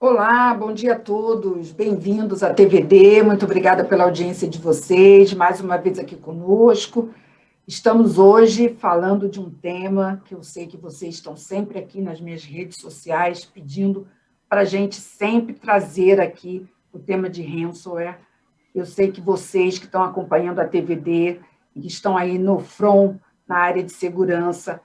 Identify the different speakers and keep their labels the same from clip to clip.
Speaker 1: Olá, bom dia a todos, bem-vindos à TVD, muito obrigada pela audiência de vocês, mais uma vez aqui conosco. Estamos hoje falando de um tema que eu sei que vocês estão sempre aqui nas minhas redes sociais pedindo para a gente sempre trazer aqui o tema de ransomware. Eu sei que vocês que estão acompanhando a TVD e que estão aí no front, na área de segurança,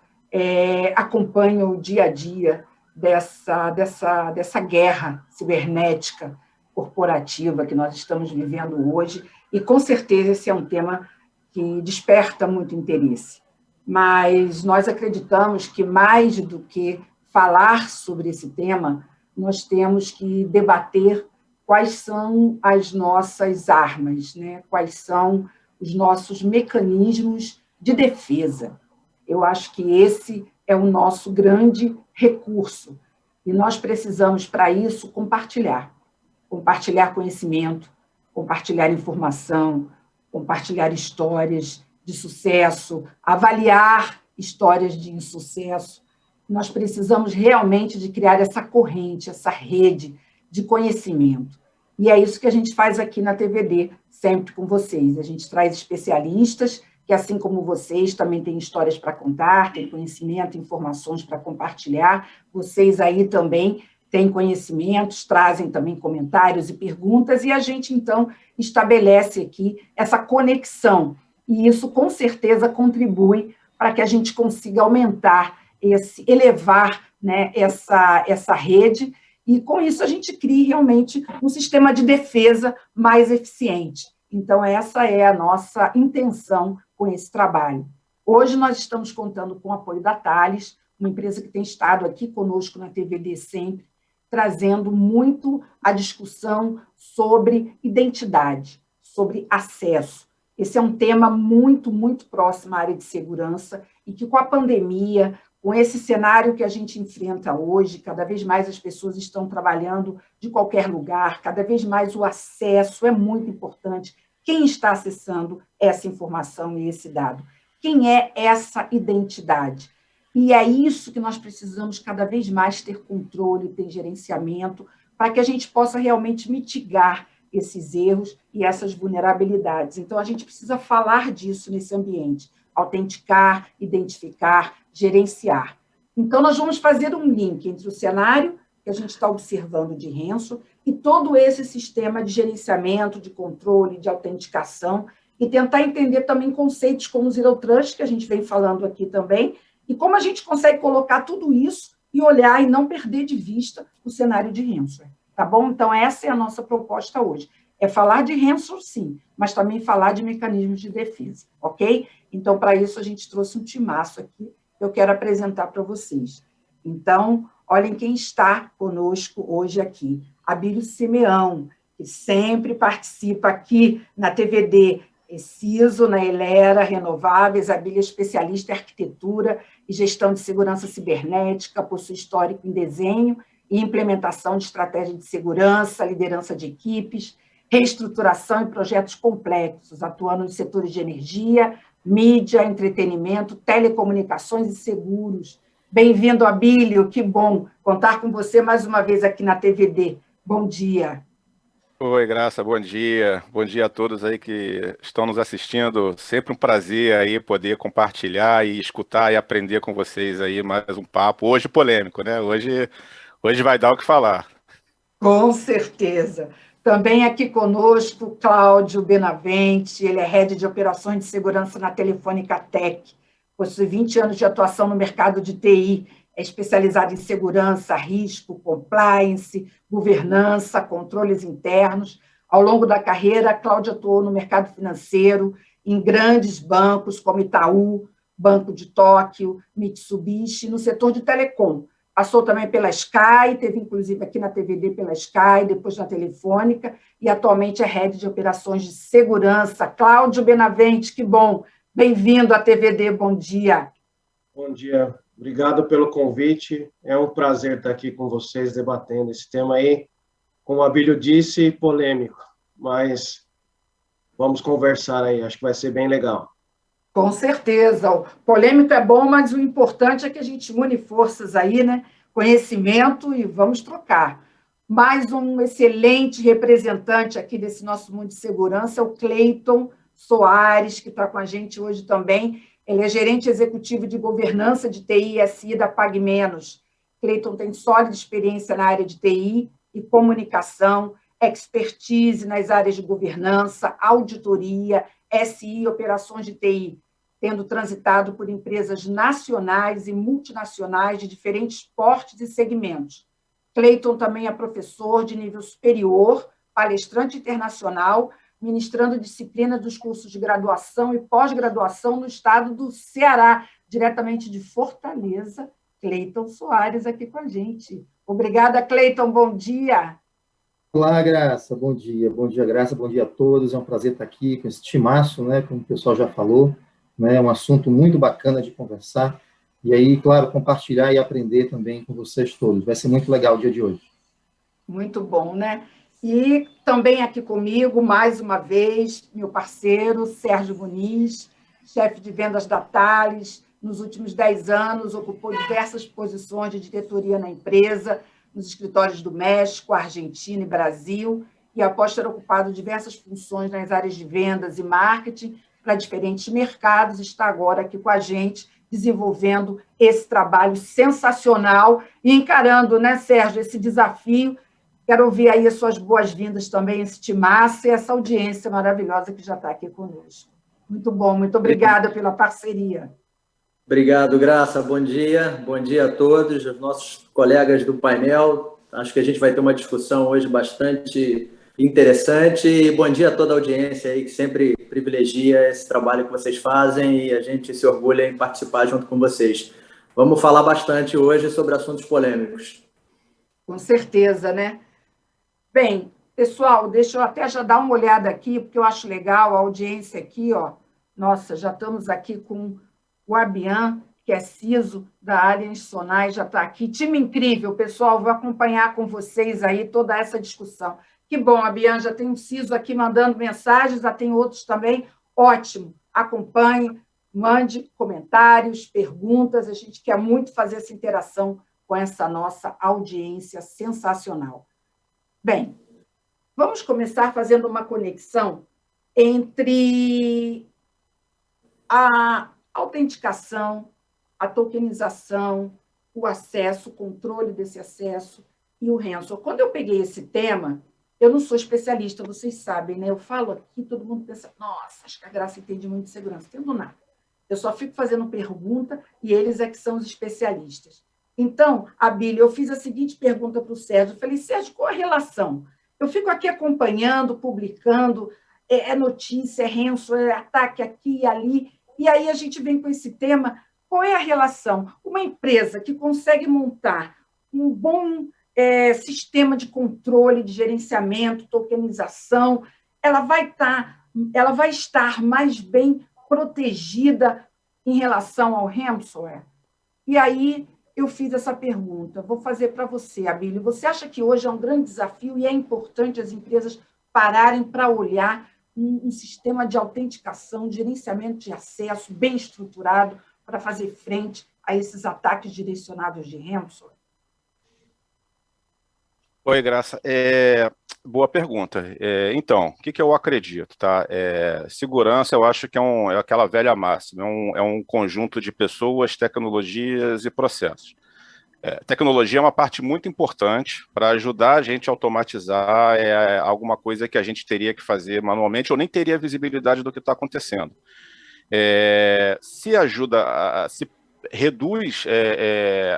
Speaker 1: acompanham o dia a dia dessa guerra cibernética corporativa que nós estamos vivendo hoje, e com certeza esse é um tema que desperta muito interesse. Mas nós acreditamos que mais do que falar sobre esse tema, nós temos que debater quais são as nossas armas, né? Quais são os nossos mecanismos de defesa. Eu acho que esse é o nosso grande recurso. E nós precisamos, para isso, compartilhar conhecimento, compartilhar informação, compartilhar histórias de sucesso, avaliar histórias de insucesso. Nós precisamos realmente de criar essa corrente, essa rede de conhecimento. E é isso que a gente faz aqui na TVD, sempre com vocês. A gente traz especialistas que, assim como vocês, também têm histórias para contar, têm conhecimento, informações para compartilhar. Vocês aí também têm conhecimentos, trazem também comentários e perguntas, e a gente, então, estabelece aqui essa conexão. E isso, com certeza, contribui para que a gente consiga aumentar, elevar, né, essa rede, e, com isso, a gente crie realmente um sistema de defesa mais eficiente. Então, essa é a nossa intenção com esse trabalho. Hoje, nós estamos contando com o apoio da Thales, uma empresa que tem estado aqui conosco na TVD sempre, trazendo muito a discussão sobre identidade, sobre acesso. Esse é um tema muito, muito próximo à área de segurança e que, com a pandemia, com esse cenário que a gente enfrenta hoje, cada vez mais as pessoas estão trabalhando de qualquer lugar, cada vez mais o acesso é muito importante. Quem está acessando essa informação e esse dado? Quem é essa identidade? E é isso que nós precisamos cada vez mais ter controle, ter gerenciamento, para que a gente possa realmente mitigar esses erros e essas vulnerabilidades. Então, a gente precisa falar disso nesse ambiente, autenticar, identificar, gerenciar. Então, nós vamos fazer um link entre o cenário que a gente está observando de ransom e todo esse sistema de gerenciamento, de controle, de autenticação, e tentar entender também conceitos como o Zero Trust, que a gente vem falando aqui também, e como a gente consegue colocar tudo isso e olhar e não perder de vista o cenário de ransomware, tá bom? Então, essa é a nossa proposta hoje. É falar de ransomware, sim, mas também falar de mecanismos de defesa, ok? Então, para isso, a gente trouxe um timaço aqui que eu quero apresentar para vocês. Então, olhem quem está conosco hoje aqui. Abílio Simeão, que sempre participa aqui na TVD, CISO, na Elera Renováveis. Abílio é especialista em arquitetura e gestão de segurança cibernética, possui histórico em desenho e implementação de estratégia de segurança, liderança de equipes, reestruturação e projetos complexos, atuando nos setores de energia, mídia, entretenimento, telecomunicações e seguros. Bem-vindo, Abílio, que bom contar com você mais uma vez aqui na TVD. Bom dia.
Speaker 2: Oi, Graça, bom dia. Bom dia a todos aí que estão nos assistindo. Sempre um prazer aí poder compartilhar e escutar e aprender com vocês aí mais um papo. Hoje polêmico, né? Hoje vai dar o que falar.
Speaker 1: Com certeza. Também aqui conosco, Cláudio Benavente, ele é Head de Operações de Segurança na Telefônica Tech, possui 20 anos de atuação no mercado de TI, é especializado em segurança, risco, compliance, governança, controles internos. Ao longo da carreira, Cláudio atuou no mercado financeiro, em grandes bancos como Itaú, Banco de Tóquio, Mitsubishi, no setor de telecom. Passou também pela Sky, teve inclusive aqui na TVD pela Sky, depois na Telefônica, e atualmente é Head de Operações de Segurança. Cláudio Benavente, que bom. Bem-vindo à TVD, bom dia.
Speaker 3: Bom dia, obrigado pelo convite. É um prazer estar aqui com vocês debatendo esse tema aí. Como o Abílio disse, polêmico, mas vamos conversar aí, acho que vai ser bem legal.
Speaker 1: Com certeza. O polêmico é bom, mas o importante é que a gente une forças aí, né? Conhecimento, e vamos trocar. mais um excelente representante aqui desse nosso mundo de segurança, o Cleiton Soares, que está com a gente hoje também. Ele é gerente executivo de governança de TI e SI da PagMenos. Cleiton tem sólida experiência na área de TI e comunicação, expertise nas áreas de governança, auditoria, SI e operações de TI, tendo transitado por empresas nacionais e multinacionais de diferentes portes e segmentos. Cleiton também é professor de nível superior, palestrante internacional, ministrando disciplinas dos cursos de graduação e pós-graduação no estado do Ceará, diretamente de Fortaleza. Cleiton Soares aqui com a gente. Obrigada, Cleiton, bom dia.
Speaker 4: Olá, Graça, bom dia, Graça, bom dia a todos, é um prazer estar aqui com esse timaço, né, como o pessoal já falou, né, é um assunto muito bacana de conversar, e aí, claro, compartilhar e aprender também com vocês todos, vai ser muito legal o dia de hoje.
Speaker 1: Muito bom, né? E também aqui comigo, mais uma vez, meu parceiro, Sérgio Muniz, chefe de vendas da Thales, nos últimos 10 anos, ocupou diversas posições de diretoria na empresa, nos escritórios do México, Argentina e Brasil, e após ter ocupado diversas funções nas áreas de vendas e marketing para diferentes mercados, está agora aqui com a gente, desenvolvendo esse trabalho sensacional e encarando, né, Sérgio, esse desafio. Quero ouvir aí as suas boas-vindas também, esse timaço e essa audiência maravilhosa que já está aqui conosco. Muito bom, muito obrigada pela parceria.
Speaker 5: Obrigado, Graça. Bom dia a todos, os nossos colegas do painel. Acho que a gente vai ter uma discussão hoje bastante interessante. E bom dia a toda a audiência aí que sempre privilegia esse trabalho que vocês fazem e a gente se orgulha em participar junto com vocês. Vamos falar bastante hoje sobre assuntos polêmicos.
Speaker 1: Com certeza, né? Bem, pessoal, deixa eu até já dar uma olhada aqui, porque eu acho legal a audiência aqui, ó. Nossa, já estamos aqui com o Abian, que é CISO da Allianz Sonai, já está aqui. Time incrível, pessoal, vou acompanhar com vocês aí toda essa discussão. Que bom, Abian, já tem um CISO aqui mandando mensagens, já tem outros também. Ótimo, acompanhe, mande comentários, perguntas, a gente quer muito fazer essa interação com essa nossa audiência sensacional. Bem, vamos começar fazendo uma conexão entre a autenticação, a tokenização, o acesso, o controle desse acesso e o ransom. Quando eu peguei esse tema, eu não sou especialista, vocês sabem, né? Eu falo aqui, todo mundo pensa, nossa, acho que a Graça entende muito de segurança. Não entendo nada. Eu só fico fazendo pergunta e eles é que são os especialistas. Então, Abílio, eu fiz a seguinte pergunta para o Sérgio. Eu falei, Sérgio, qual a relação? Eu fico aqui acompanhando, publicando, é notícia, é ransom, é ataque aqui e ali, e aí a gente vem com esse tema, qual é a relação? Uma empresa que consegue montar um bom sistema de controle, de gerenciamento, tokenização, ela vai estar mais bem protegida em relação ao ransomware? E aí eu fiz essa pergunta, vou fazer para você, Abílio. Você acha que hoje é um grande desafio e é importante as empresas pararem para olhar um sistema de autenticação, de gerenciamento de acesso bem estruturado para fazer frente a esses ataques direcionados de ransomware?
Speaker 2: Oi, Graça. Boa pergunta. Então, o que eu acredito? Tá? Segurança, eu acho que é aquela velha máxima, é um conjunto de pessoas, tecnologias e processos. Tecnologia é uma parte muito importante para ajudar a gente a automatizar alguma coisa que a gente teria que fazer manualmente ou nem teria visibilidade do que está acontecendo. Se ajuda, se reduz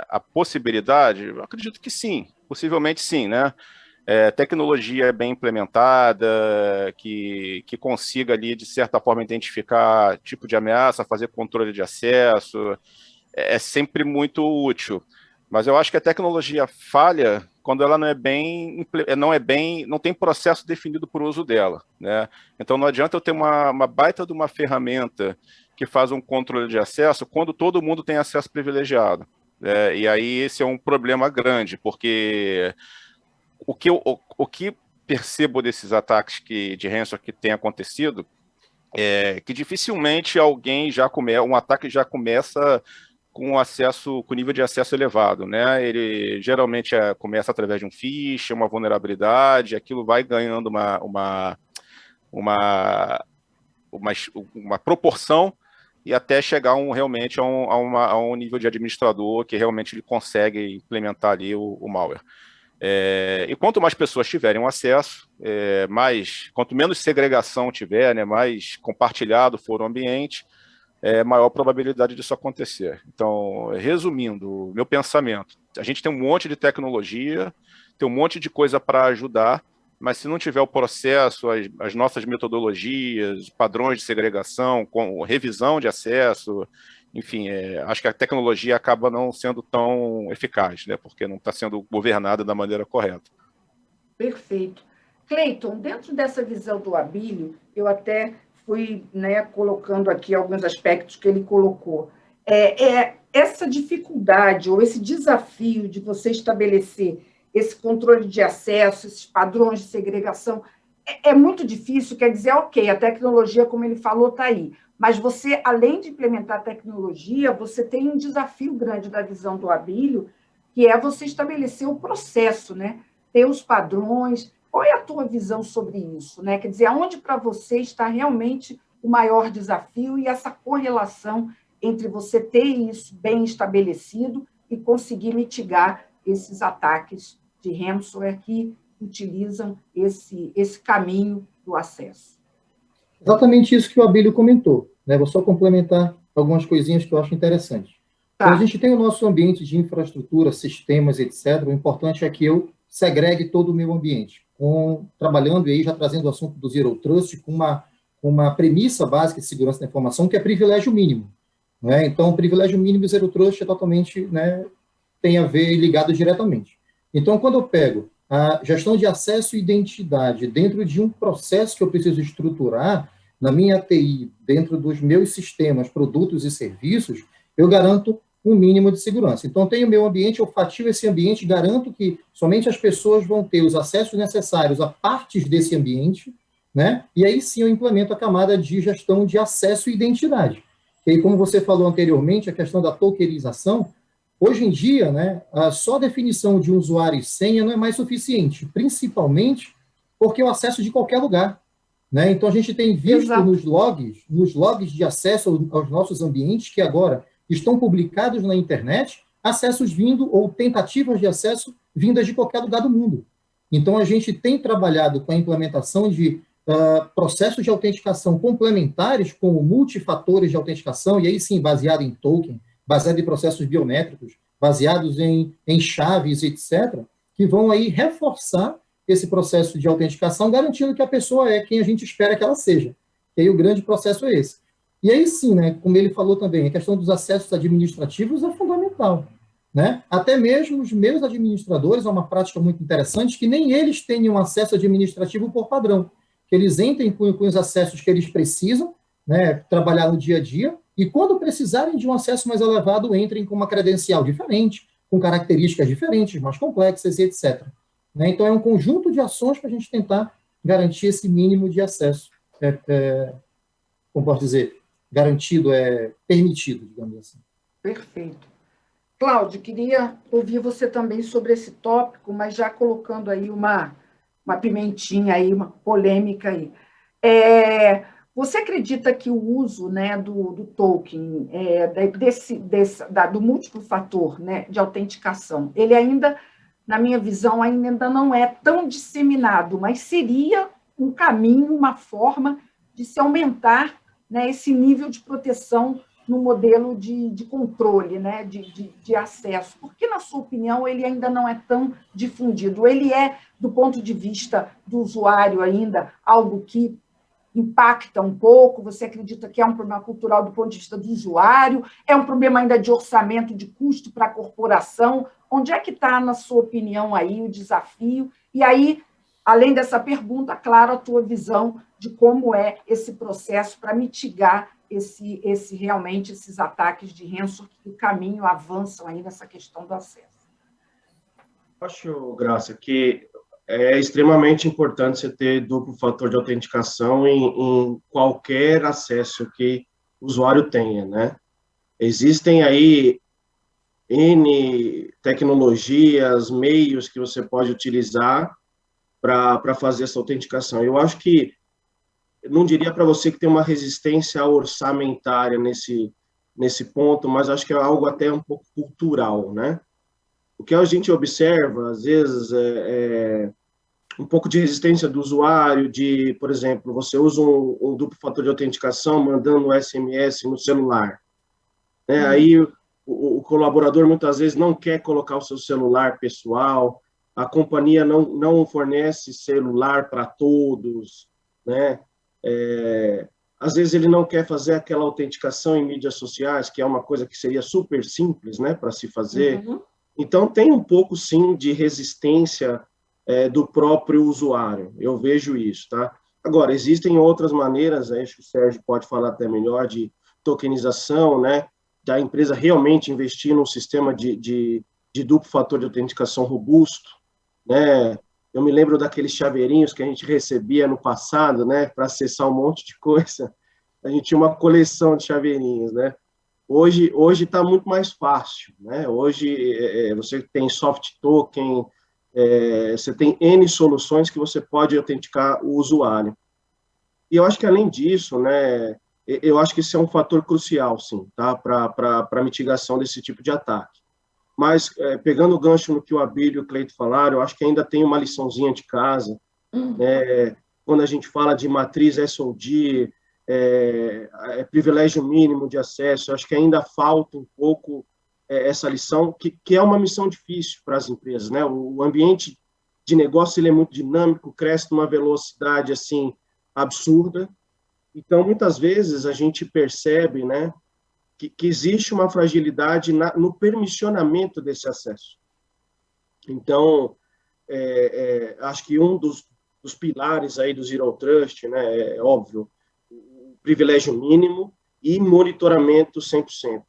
Speaker 2: a possibilidade, eu acredito que sim, possivelmente sim, né? Tecnologia bem implementada, que consiga ali, de certa forma, identificar tipo de ameaça, fazer controle de acesso, é sempre muito útil. Mas eu acho que a tecnologia falha quando ela não tem processo definido para o uso dela, né? Então não adianta eu ter uma baita de uma ferramenta que faz um controle de acesso quando todo mundo tem acesso privilegiado. E aí esse é um problema grande, porque o que percebo desses ataques de ransomware que tem acontecido é que dificilmente um ataque já começa com nível de acesso elevado, né? Ele geralmente começa através de um phish, uma vulnerabilidade, aquilo vai ganhando uma proporção e até chegar realmente a um nível de administrador que realmente ele consegue implementar ali o malware. E quanto mais pessoas tiverem um acesso, quanto menos segregação tiver, né, mais compartilhado for o ambiente, maior a probabilidade disso acontecer. Então, resumindo, meu pensamento, a gente tem um monte de tecnologia, tem um monte de coisa para ajudar, mas se não tiver o processo, as nossas metodologias, padrões de segregação, com revisão de acesso, enfim, acho que a tecnologia acaba não sendo tão eficaz, né, porque não está sendo governada da maneira correta.
Speaker 1: Perfeito. Cleiton, dentro dessa visão do Abílio, eu até fui, né, colocando aqui alguns aspectos que ele colocou. Essa dificuldade ou esse desafio de você estabelecer esse controle de acesso, esses padrões de segregação, é muito difícil, quer dizer, ok, a tecnologia, como ele falou, está aí, mas você, além de implementar a tecnologia, você tem um desafio grande da visão do Abílio, que é você estabelecer o processo, né? Ter os padrões. Qual é a tua visão sobre isso, né? Quer dizer, aonde para você está realmente o maior desafio e essa correlação entre você ter isso bem estabelecido e conseguir mitigar esses ataques de ransomware que utilizam esse caminho do acesso?
Speaker 4: Exatamente isso que o Abílio comentou, né? Vou só complementar algumas coisinhas que eu acho interessantes.
Speaker 1: Tá.
Speaker 4: Quando a gente tem o nosso ambiente de infraestrutura, sistemas, etc., o importante é que eu segregue todo o meu ambiente, trabalhando e aí já trazendo o assunto do Zero Trust com uma premissa básica de segurança da informação, que é privilégio mínimo. Né? Então, o privilégio mínimo e Zero Trust é totalmente, né, tem a ver ligado diretamente. Então, quando eu pego a gestão de acesso e identidade dentro de um processo que eu preciso estruturar na minha TI, dentro dos meus sistemas, produtos e serviços, eu garanto um mínimo de segurança. Então, eu tenho o meu ambiente, eu fatio esse ambiente, garanto que somente as pessoas vão ter os acessos necessários a partes desse ambiente, né? E aí sim eu implemento a camada de gestão de acesso e identidade. E aí, como você falou anteriormente, a questão da tokenização, hoje em dia, né, só a definição de usuário e senha não é mais suficiente, principalmente porque o acesso de qualquer lugar. Né? Então, a gente tem visto nos logs de acesso aos nossos ambientes, que agora estão publicados na internet, acessos vindo ou tentativas de acesso vindas de qualquer lugar do mundo. Então, a gente tem trabalhado com a implementação de processos de autenticação complementares, como multifatores de autenticação, e aí sim, baseado em token, baseado em processos biométricos, baseados em chaves, etc., que vão aí reforçar esse processo de autenticação, garantindo que a pessoa é quem a gente espera que ela seja. E aí o grande processo é esse. E aí sim, né, como ele falou também, a questão dos acessos administrativos é fundamental. Né? Até mesmo os meus administradores, é uma prática muito interessante, que nem eles tenham acesso administrativo por padrão, que eles entrem com os acessos que eles precisam, né, trabalhar no dia a dia, e quando precisarem de um acesso mais elevado, entrem com uma credencial diferente, com características diferentes, mais complexas, etc. Né? Então, é um conjunto de ações para a gente tentar garantir esse mínimo de acesso, como posso dizer, garantido, permitido, digamos assim.
Speaker 1: Perfeito. Cláudio, queria ouvir você também sobre esse tópico, mas já colocando aí uma pimentinha, aí, uma polêmica aí. Você acredita que o uso, né, do token, do múltiplo fator, né, de autenticação, ele ainda, na minha visão, ainda não é tão disseminado, mas seria um caminho, uma forma de se aumentar, né, esse nível de proteção no modelo de controle, né, de acesso? Por que, na sua opinião, ele ainda não é tão difundido? Ele é, do ponto de vista do usuário, ainda algo que impacta um pouco? Você acredita que é um problema cultural do ponto de vista do usuário? É um problema ainda de orçamento, de custo para a corporação? Onde é que está, na sua opinião, aí o desafio? E aí, além dessa pergunta, claro, a tua visão de como é esse processo para mitigar realmente esses ataques de ransomware, que o caminho avançam aí nessa questão do acesso.
Speaker 3: Acho, Graça, que é extremamente importante você ter duplo fator de autenticação em qualquer acesso que o usuário tenha, né? Existem aí N tecnologias, meios que você pode utilizar para fazer essa autenticação. Eu acho que, não diria para você que tem uma resistência orçamentária nesse ponto, mas acho que é algo até um pouco cultural, né? O que a gente observa, às vezes, um pouco de resistência do usuário, por exemplo, você usa um duplo fator de autenticação mandando um SMS no celular, né? Aí o colaborador muitas vezes não quer colocar o seu celular pessoal, a companhia não fornece celular para todos, né? Às vezes ele não quer fazer aquela autenticação em mídias sociais, que é uma coisa que seria super simples, né, para se fazer. Então, tem um pouco, sim, de resistência do próprio usuário. Eu vejo isso, tá? Agora, existem outras maneiras, acho que o Sérgio pode falar até melhor, de tokenização, né, da empresa realmente investir num sistema de duplo fator de autenticação robusto, né? Eu me lembro daqueles chaveirinhos que a gente recebia no passado, né, para acessar um monte de coisa. A gente tinha uma coleção de chaveirinhos, né? Hoje está muito mais fácil, né? Hoje você tem soft token, você tem N soluções que você pode autenticar o usuário. E eu acho que, além disso, né, eu acho que isso é um fator crucial, sim, tá? Para a mitigação desse tipo de ataque. Mas, pegando o gancho no que o Abílio e o Cleito falaram, eu acho que ainda tem uma liçãozinha de casa, né? Quando a gente fala de matriz SOD, privilégio mínimo de acesso, eu acho que ainda falta um pouco essa lição, que é uma missão difícil para as empresas, né? O ambiente de negócio ele é muito dinâmico, cresce numa velocidade assim absurda. Então, muitas vezes a gente percebe, né, que existe uma fragilidade no permissionamento desse acesso. Então, acho que um dos pilares aí do Zero Trust, né, é óbvio, o privilégio mínimo e monitoramento 100%.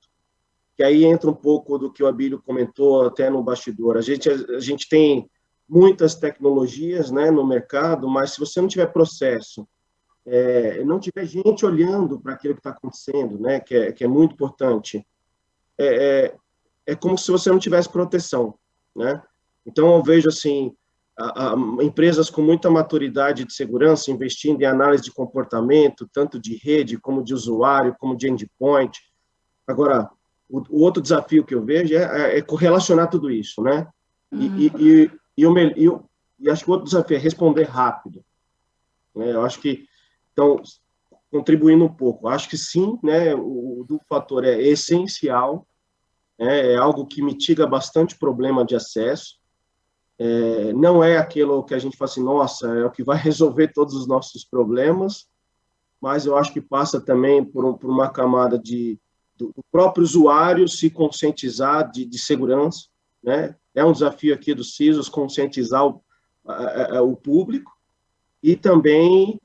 Speaker 3: Que aí entra um pouco do que o Abílio comentou até no bastidor. A gente tem muitas tecnologias, né, no mercado, mas se você não tiver processo, não tiver gente olhando para aquilo que está acontecendo, né, que é muito importante, é como se você não tivesse proteção, né? Então, eu vejo, assim, empresas com muita maturidade de segurança investindo em análise de comportamento, tanto de rede, como de usuário, como de endpoint. Agora, o outro desafio que eu vejo é correlacionar tudo isso, né? E acho que o outro desafio é responder rápido, né? Eu acho que, então, contribuindo um pouco, acho que sim, né, o duplo fator é essencial, é algo que mitiga bastante problema de acesso, não é aquilo que a gente fala assim, nossa, é o que vai resolver todos os nossos problemas, mas eu acho que passa também por uma camada do próprio usuário se conscientizar de segurança, né? É um desafio aqui do CISOs conscientizar o público e também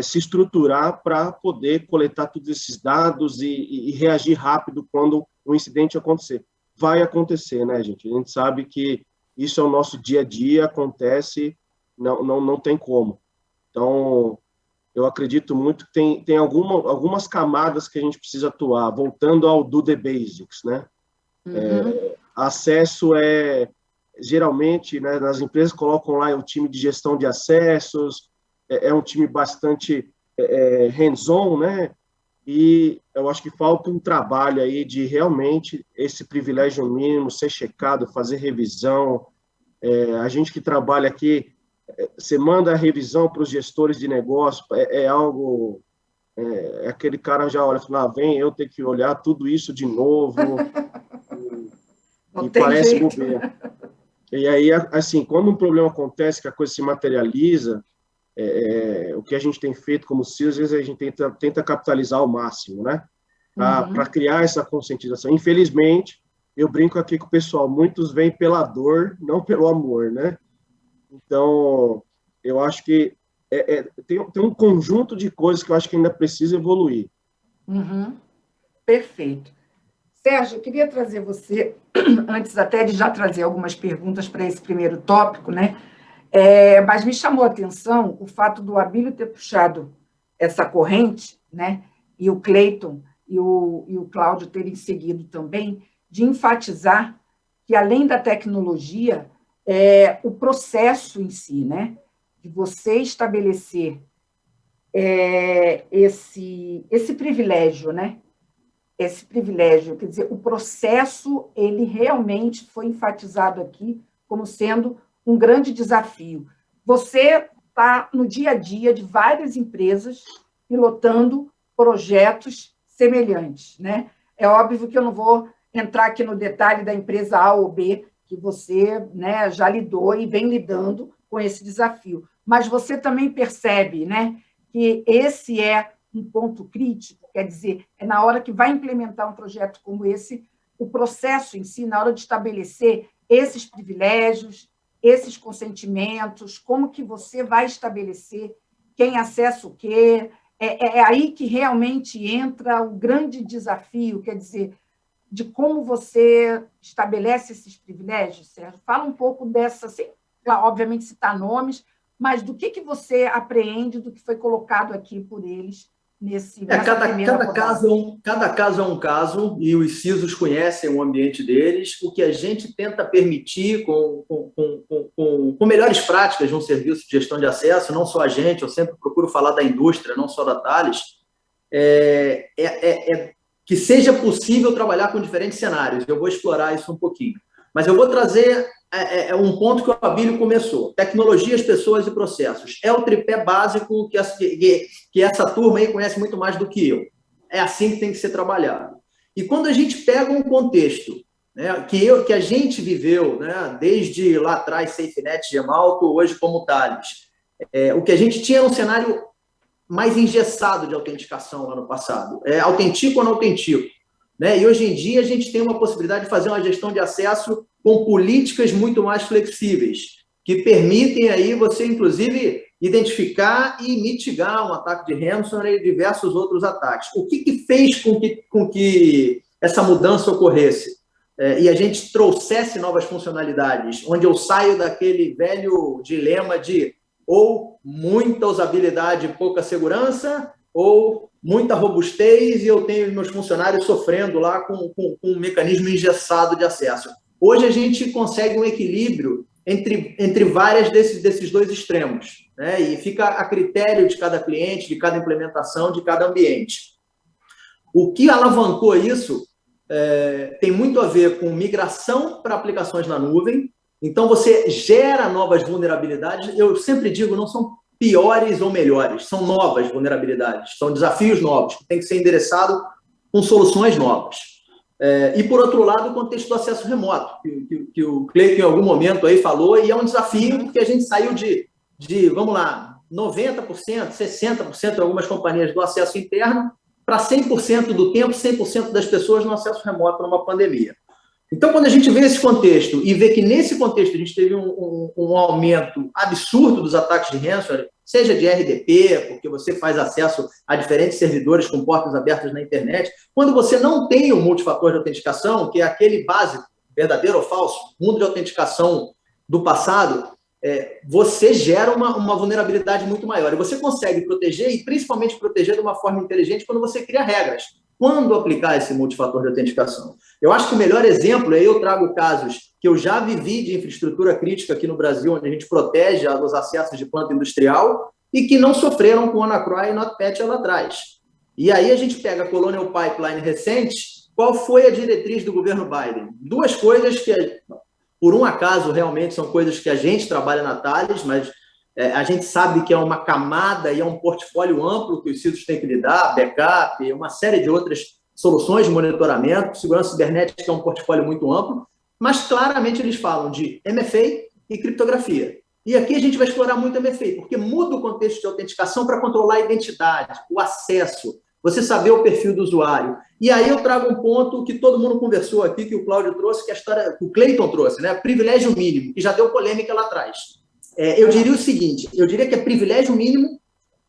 Speaker 3: se estruturar para poder coletar todos esses dados e reagir rápido quando o incidente acontecer. Vai acontecer, né, gente? A gente sabe que isso é o nosso dia a dia, acontece, não tem como. Então, eu acredito muito que tem algumas camadas que a gente precisa atuar, voltando ao do the basics, né? Acesso geralmente, né, nas empresas colocam lá o time de gestão de acessos, é um time bastante hands-on, né? E eu acho que falta um trabalho aí de realmente esse privilégio mínimo ser checado, fazer revisão. A gente que trabalha aqui, você manda a revisão para os gestores de negócio, algo... aquele cara já olha e fala, vem eu ter que olhar tudo isso de novo, e parece bobeira. E aí, assim, quando um problema acontece, que a coisa se materializa, o que a gente tem feito como CIO, às vezes a gente tenta capitalizar ao máximo, né? Para criar essa conscientização. Infelizmente, eu brinco aqui com o pessoal, muitos vêm pela dor, não pelo amor, né? Então, eu acho que tem um conjunto de coisas que eu acho que ainda precisa evoluir.
Speaker 1: Perfeito. Sérgio, eu queria trazer você, antes até de já trazer algumas perguntas para esse primeiro tópico, né? Mas me chamou a atenção o fato do Abílio ter puxado essa corrente, né? E o Cleiton e o Cláudio terem seguido também, de enfatizar que, além da tecnologia, o processo em si, né? De você estabelecer esse privilégio, né? Esse privilégio, quer dizer, o processo, ele realmente foi enfatizado aqui como sendo um grande desafio. Você está no dia a dia de várias empresas pilotando projetos semelhantes, né? É óbvio que eu não vou entrar aqui no detalhe da empresa A ou B, que você, né, já lidou e vem lidando com esse desafio. Mas você também percebe, né, que esse é um ponto crítico, quer dizer, é na hora que vai implementar um projeto como esse, o processo em si, na hora de estabelecer esses privilégios, esses consentimentos, como que você vai estabelecer quem acessa o quê, é aí que realmente entra o grande desafio, quer dizer, de como você estabelece esses privilégios, Sérgio. Fala um pouco dessa, sem, obviamente, citar nomes, mas do que você apreende do que foi colocado aqui por eles nessa primeira rodada.
Speaker 5: Cada caso é um caso, e os CISOs conhecem o ambiente deles. O que a gente tenta permitir com melhores práticas de um serviço de gestão de acesso, não só a gente, eu sempre procuro falar da indústria, não só da Thales, que seja possível trabalhar com diferentes cenários. Eu vou explorar isso um pouquinho. Mas eu vou trazer um ponto que o Abílio começou. Tecnologias, pessoas e processos. É o tripé básico que essa turma aí conhece muito mais do que eu. É assim que tem que ser trabalhado. E quando a gente pega um contexto, né, que a gente viveu, né, desde lá atrás, SafeNet, Gemalto, hoje como Thales, o que a gente tinha era um cenário mais engessado de autenticação lá no passado. Autentico ou não autentico? Né? E hoje em dia a gente tem uma possibilidade de fazer uma gestão de acesso com políticas muito mais flexíveis, que permitem aí você, inclusive, identificar e mitigar um ataque de ransomware e diversos outros ataques. O que fez com que essa mudança ocorresse? E a gente trouxesse novas funcionalidades, onde eu saio daquele velho dilema de ou muita usabilidade e pouca segurança, ou muita robustez e eu tenho meus funcionários sofrendo lá com um mecanismo engessado de acesso. Hoje a gente consegue um equilíbrio entre várias desses dois extremos, né? E fica a critério de cada cliente, de cada implementação, de cada ambiente. O que alavancou isso tem muito a ver com migração para aplicações na nuvem. Então, você gera novas vulnerabilidades. Eu sempre digo, não são piores ou melhores, são novas vulnerabilidades, são desafios novos, que têm que ser endereçados com soluções novas. E, por outro lado, o contexto do acesso remoto, que o Cleiton em algum momento aí falou, e é um desafio porque a gente saiu de vamos lá, 90%, 60% em algumas companhias do acesso interno para 100% do tempo, 100% das pessoas no acesso remoto numa pandemia. Então, quando a gente vê esse contexto e vê que nesse contexto a gente teve um aumento absurdo dos ataques de ransomware, seja de RDP, porque você faz acesso a diferentes servidores com portas abertas na internet, quando você não tem um multifator de autenticação, que é aquele básico, verdadeiro ou falso, mundo de autenticação do passado, você gera uma vulnerabilidade muito maior. E você consegue proteger, e principalmente proteger de uma forma inteligente, quando você cria regras. Quando aplicar esse multifator de autenticação? Eu acho que o melhor exemplo, aí eu trago casos que eu já vivi de infraestrutura crítica aqui no Brasil, onde a gente protege os acessos de planta industrial e que não sofreram com Anacroy e NotPetya lá atrás. E aí a gente pega a Colonial Pipeline recente, qual foi a diretriz do governo Biden? Duas coisas que, por um acaso, realmente são coisas que a gente trabalha na Thales, mas a gente sabe que é uma camada e é um portfólio amplo que os CISOs têm que lidar, backup, uma série de outras soluções de monitoramento, segurança cibernética é um portfólio muito amplo, mas claramente eles falam de MFA e criptografia. E aqui a gente vai explorar muito MFA, porque muda o contexto de autenticação para controlar a identidade, o acesso, você saber o perfil do usuário. E aí eu trago um ponto que todo mundo conversou aqui, que o Cláudio trouxe, que é a história que o Cleiton trouxe, né? Privilégio mínimo, que já deu polêmica lá atrás. Eu diria o seguinte, eu diria que é privilégio mínimo,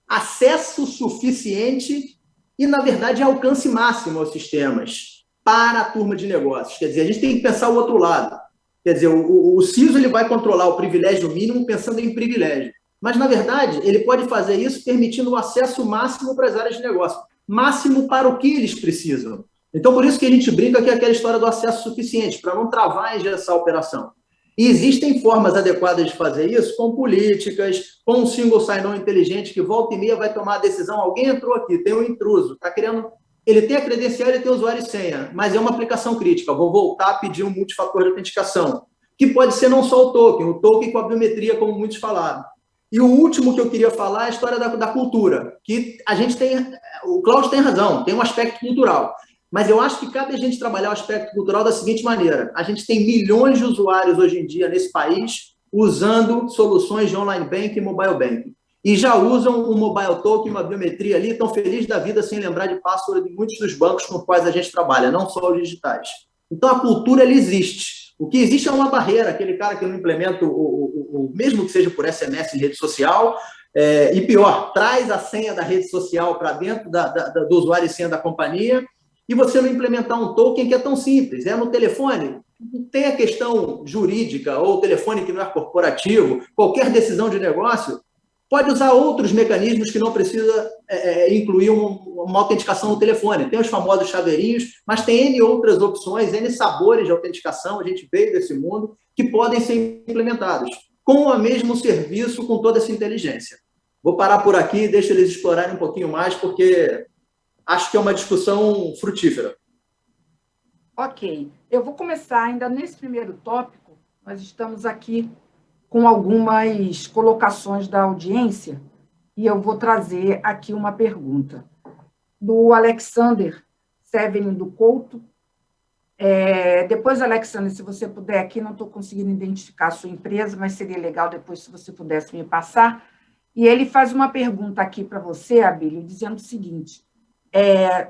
Speaker 5: acesso suficiente e, na verdade, alcance máximo aos sistemas para a turma de negócios. Quer dizer, a gente tem que pensar o outro lado. Quer dizer, o CISO ele vai controlar o privilégio mínimo pensando em privilégio. Mas, na verdade, ele pode fazer isso permitindo o acesso máximo para as áreas de negócio. Máximo para o que eles precisam. Então, por isso que a gente brinca que é aquela história do acesso suficiente, para não travar e engessar a operação. E existem formas adequadas de fazer isso, com políticas, com um single sign-on inteligente, que volta e meia vai tomar a decisão, alguém entrou aqui, tem um intruso, está querendo... Ele tem a credencial, ele tem o usuário e senha, mas é uma aplicação crítica, vou voltar a pedir um multifator de autenticação, que pode ser não só o token com a biometria, como muitos falaram. E o último que eu queria falar é a história da cultura, que a gente tem... O Cláudio tem razão, tem um aspecto cultural. Mas eu acho que cabe a gente trabalhar o aspecto cultural da seguinte maneira. A gente tem milhões de usuários hoje em dia nesse país usando soluções de online banking e mobile banking. E já usam um mobile token, uma biometria ali, estão felizes da vida sem lembrar de password de muitos dos bancos com os quais a gente trabalha, não só os digitais. Então, a cultura, ela existe. O que existe é uma barreira, aquele cara que não implementa, mesmo que seja por SMS em rede social, e pior, traz a senha da rede social para dentro do usuário e senha da companhia, e você não implementar um token que é tão simples. No telefone, tem a questão jurídica, ou o telefone que não é corporativo, qualquer decisão de negócio, pode usar outros mecanismos que não precisa incluir uma autenticação no telefone. Tem os famosos chaveirinhos, mas tem N outras opções, N sabores de autenticação, a gente veio desse mundo, que podem ser implementados, com o mesmo serviço, com toda essa inteligência. Vou parar por aqui, deixa eles explorarem um pouquinho mais, porque... acho que é uma discussão frutífera.
Speaker 1: Ok. Eu vou começar ainda nesse primeiro tópico. Nós estamos aqui com algumas colocações da audiência e eu vou trazer aqui uma pergunta do Alexander Severin do Couto. Depois, Alexander, se você puder aqui, não estou conseguindo identificar a sua empresa, mas seria legal depois se você pudesse me passar. E ele faz uma pergunta aqui para você, Abílio, dizendo o seguinte...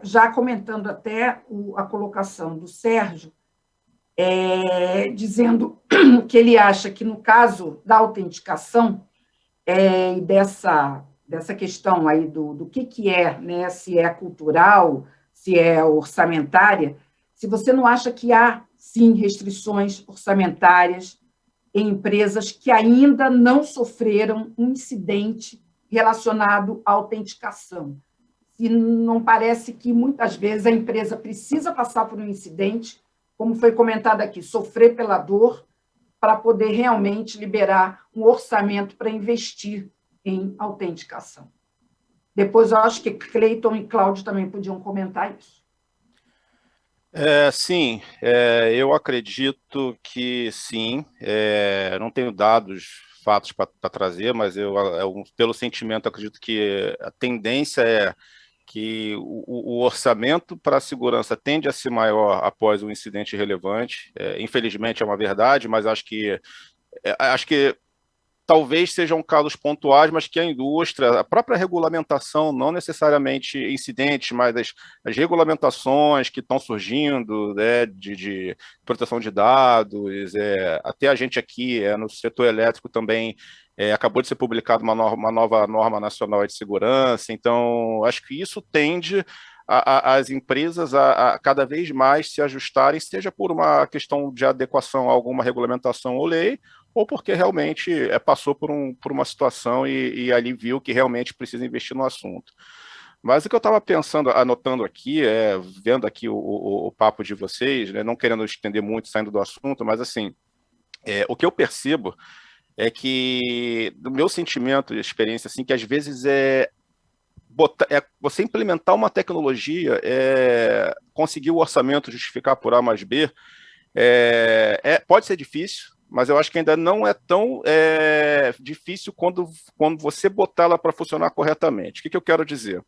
Speaker 1: já comentando até a colocação do Sérgio, dizendo que ele acha que, no caso da autenticação, e dessa questão aí do que é, né, se é cultural, se é orçamentária, se você não acha que há, sim, restrições orçamentárias em empresas que ainda não sofreram um incidente relacionado à autenticação. E não parece que, muitas vezes, a empresa precisa passar por um incidente, como foi comentado aqui, sofrer pela dor, para poder realmente liberar um orçamento para investir em autenticação. Depois, eu acho que Cleiton e Cláudio também podiam comentar isso.
Speaker 2: Sim, eu acredito que sim. Não tenho dados, fatos para trazer, mas pelo sentimento, acredito que a tendência é que o orçamento para a segurança tende a ser maior após um incidente relevante. Infelizmente é uma verdade, mas acho que talvez sejam casos pontuais, mas que a indústria, a própria regulamentação, não necessariamente incidentes, mas as regulamentações que estão surgindo, né, de proteção de dados, até a gente aqui no setor elétrico também acabou de ser publicada uma nova norma nacional de segurança, então acho que isso tende as empresas a cada vez mais se ajustarem, seja por uma questão de adequação a alguma regulamentação ou lei, ou porque realmente passou por uma situação e ali viu que realmente precisa investir no assunto. Mas o que eu estava pensando, anotando aqui, vendo aqui o papo de vocês, né, não querendo estender muito, saindo do assunto, mas assim, o que eu percebo é que, do meu sentimento e experiência, assim, que às vezes você implementar uma tecnologia, conseguir o orçamento justificar por A mais B, pode ser difícil, mas eu acho que ainda não é tão difícil quando você botar ela para funcionar corretamente. O que eu quero dizer?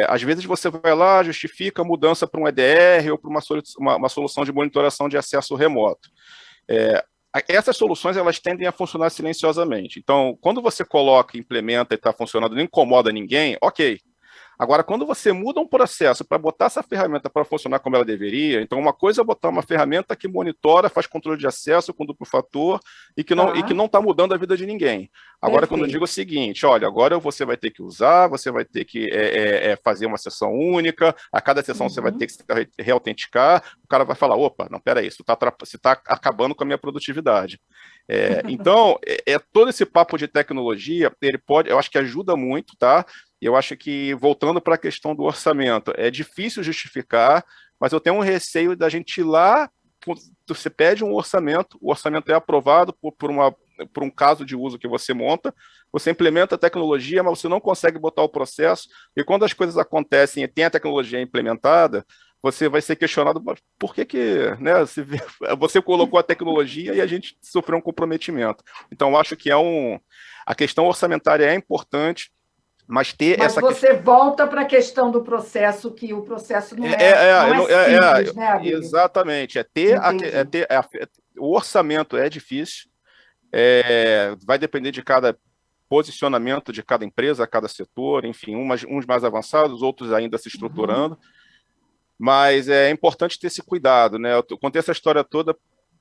Speaker 2: Às vezes você vai lá, justifica a mudança para um EDR ou para uma solução de monitoração de acesso remoto. Essas soluções, elas tendem a funcionar silenciosamente. Então, quando você coloca, implementa e está funcionando, não incomoda ninguém, ok. Agora, quando você muda um processo para botar essa ferramenta para funcionar como ela deveria, então uma coisa é botar uma ferramenta que monitora, faz controle de acesso com duplo fator e que não está mudando a vida de ninguém. Agora, quando eu digo o seguinte, olha, agora você vai ter que usar, você vai ter que fazer uma sessão única, a cada sessão você vai ter que se reautenticar, o cara vai falar, opa, não, peraí, você está acabando com a minha produtividade. Então, todo esse papo de tecnologia, eu acho que ajuda muito, tá? Eu acho que, voltando para a questão do orçamento, é difícil justificar, mas eu tenho um receio da gente ir lá, você pede um orçamento, o orçamento é aprovado por um caso de uso que você monta, você implementa a tecnologia, mas você não consegue botar o processo, e quando as coisas acontecem e tem a tecnologia implementada, você vai ser questionado, por que né, você colocou a tecnologia e a gente sofreu um comprometimento. Então, eu acho que a questão orçamentária é importante, mas
Speaker 1: você volta para a questão do processo, que o processo não é simples, né, Abílio?
Speaker 2: Exatamente. O orçamento é difícil, vai depender de cada posicionamento de cada empresa, cada setor, enfim, uns mais avançados, outros ainda se estruturando, mas é importante ter esse cuidado, né? Eu contei essa história toda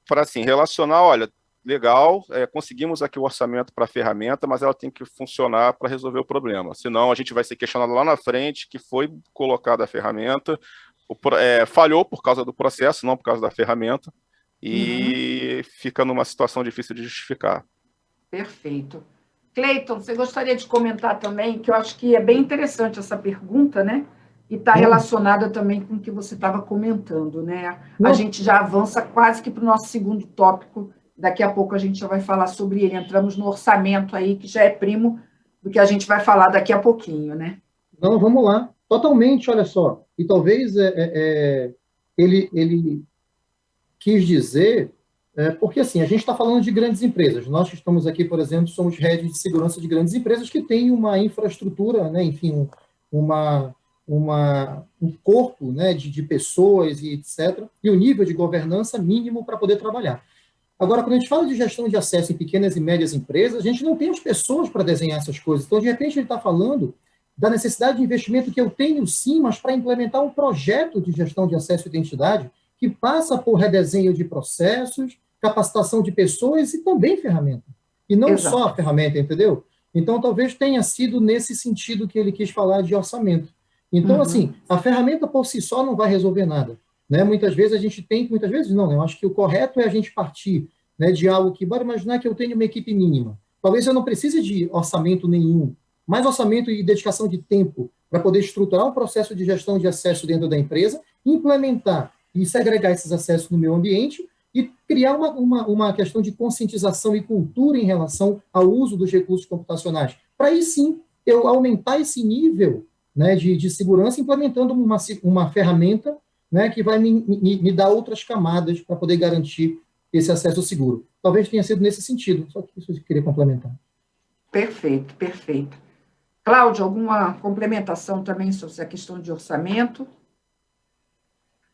Speaker 2: para, assim, relacionar, olha, legal, conseguimos aqui o orçamento para a ferramenta, mas ela tem que funcionar para resolver o problema, senão a gente vai ser questionado lá na frente que foi colocada a ferramenta, falhou por causa do processo, não por causa da ferramenta, e fica numa situação difícil de justificar.
Speaker 1: Perfeito. Cleiton, você gostaria de comentar também, que eu acho que é bem interessante essa pergunta, né? E está relacionada também com o que você estava comentando, né? A gente já avança quase que para o nosso segundo tópico, daqui a pouco a gente já vai falar sobre ele, entramos no orçamento aí, que já é primo do que a gente vai falar daqui a pouquinho, né?
Speaker 4: Não, vamos lá. Totalmente, olha só. E talvez ele quis dizer, porque assim, a gente está falando de grandes empresas. Nós que estamos aqui, por exemplo, somos head de segurança de grandes empresas que têm uma infraestrutura, né, enfim, um corpo, né, de pessoas e etc., e um nível de governança mínimo para poder trabalhar. Agora, quando a gente fala de gestão de acesso em pequenas e médias empresas, a gente não tem as pessoas para desenhar essas coisas. Então, de repente, ele está falando da necessidade de investimento que eu tenho, sim, mas para implementar um projeto de gestão de acesso e identidade que passa por redesenho de processos, capacitação de pessoas e também ferramenta. E não só a ferramenta, entendeu? Então, talvez tenha sido nesse sentido que ele quis falar de orçamento. Então, assim, a ferramenta por si só não vai resolver nada. Né? Muitas vezes a gente tem, muitas vezes não, né? Eu acho que o correto é a gente partir, né, de algo que, bora imaginar que eu tenho uma equipe mínima. Talvez eu não precise de orçamento nenhum, mais orçamento e dedicação de tempo para poder estruturar um processo de gestão de acesso dentro da empresa, implementar e segregar esses acessos no meu ambiente e criar uma questão de conscientização e cultura em relação ao uso dos recursos computacionais. Para aí sim, eu aumentar esse nível, né, de segurança, implementando uma ferramenta, né, que vai me dar outras camadas para poder garantir esse acesso seguro. Talvez tenha sido nesse sentido, só que isso eu queria complementar.
Speaker 1: Perfeito, perfeito. Cláudio, alguma complementação também sobre a questão de orçamento?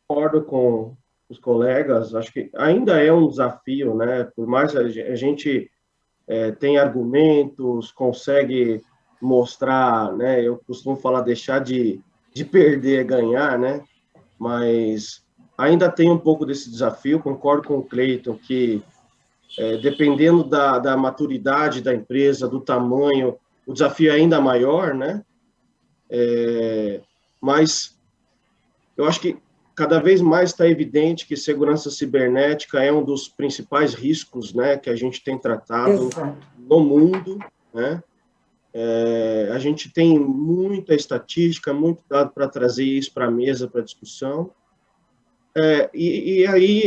Speaker 3: Concordo com os colegas, acho que ainda é um desafio, né? Por mais a gente tem argumentos, consegue mostrar, né? Eu costumo falar, deixar de perder é ganhar, né? Mas ainda tem um pouco desse desafio, concordo com o Cleiton, que dependendo da maturidade da empresa, do tamanho, o desafio é ainda maior, né? Mas eu acho que cada vez mais está evidente que segurança cibernética é um dos principais riscos, né, que a gente tem tratado no mundo, né? A gente tem muita estatística, muito dado para trazer isso para a mesa, para discussão. E aí,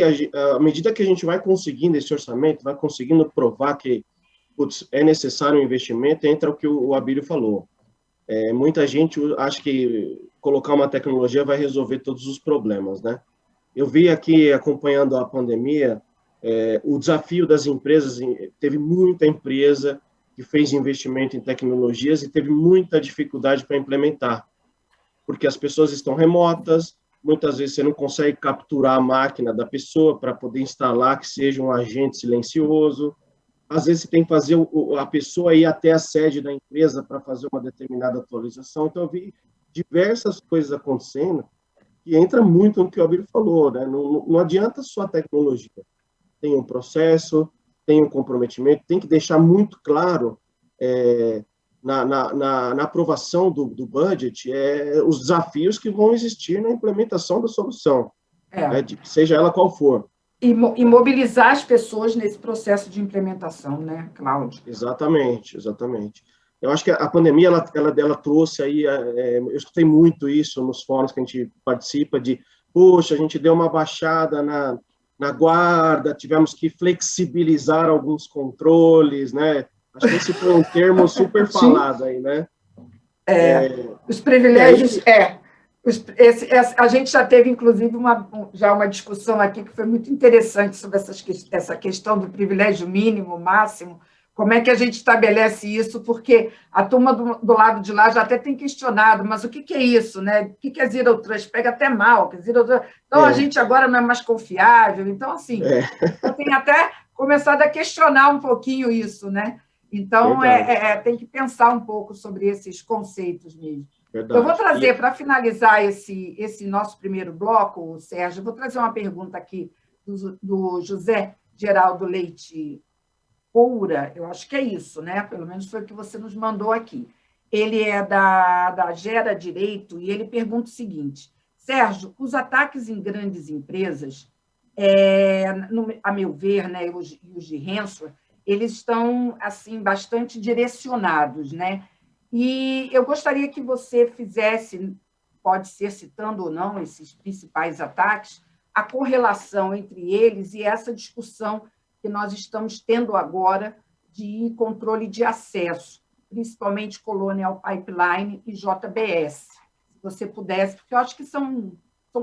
Speaker 3: à medida que a gente vai conseguindo esse orçamento, vai conseguindo provar que é necessário um investimento, entra o que o Abílio falou. Muita gente acha que colocar uma tecnologia vai resolver todos os problemas, né? Eu vi aqui, acompanhando a pandemia, o desafio das empresas, teve muita empresa que fez investimento em tecnologias e teve muita dificuldade para implementar, porque as pessoas estão remotas, muitas vezes você não consegue capturar a máquina da pessoa para poder instalar que seja um agente silencioso, às vezes você tem que fazer a pessoa ir até a sede da empresa para fazer uma determinada atualização. Então, eu vi diversas coisas acontecendo que entra muito no que o Abílio falou, né? Não adianta só a tecnologia. Tem um processo, tem um comprometimento, tem que deixar muito claro na aprovação do budget os desafios que vão existir na implementação da solução, seja ela qual for.
Speaker 1: E mobilizar as pessoas nesse processo de implementação, né, Cláudio?
Speaker 3: Exatamente, exatamente. Eu acho que a pandemia, ela trouxe aí, eu escutei muito isso nos fóruns que a gente participa, de puxa, a gente deu uma baixada na guarda, tivemos que flexibilizar alguns controles, né? Acho que esse foi um termo super falado aí, né?
Speaker 1: Os privilégios, a gente já teve, inclusive, uma discussão aqui que foi muito interessante sobre essa questão do privilégio mínimo, máximo, como é que a gente estabelece isso, porque a turma do lado de lá já até tem questionado, mas o que é isso, né? O que é Zero Trust? Pega até mal, que Zero Trust... Então, a gente agora não é mais confiável, então, assim, eu tenho até começado a questionar um pouquinho isso, né? Então, tem que pensar um pouco sobre esses conceitos mesmo. Verdade. Eu vou trazer, para finalizar esse nosso primeiro bloco, Sérgio, eu vou trazer uma pergunta aqui do José Geraldo Leite Coura, eu acho que é isso, né? Pelo menos foi o que você nos mandou aqui. Ele é da Gera Direito e ele pergunta o seguinte: Sérgio, os ataques em grandes empresas, a meu ver, né, os de ransomware, eles estão assim bastante direcionados, né? E eu gostaria que você fizesse, pode ser citando ou não esses principais ataques, a correlação entre eles e essa discussão que nós estamos tendo agora de controle de acesso, principalmente Colonial Pipeline e JBS. Se você pudesse, porque eu acho que são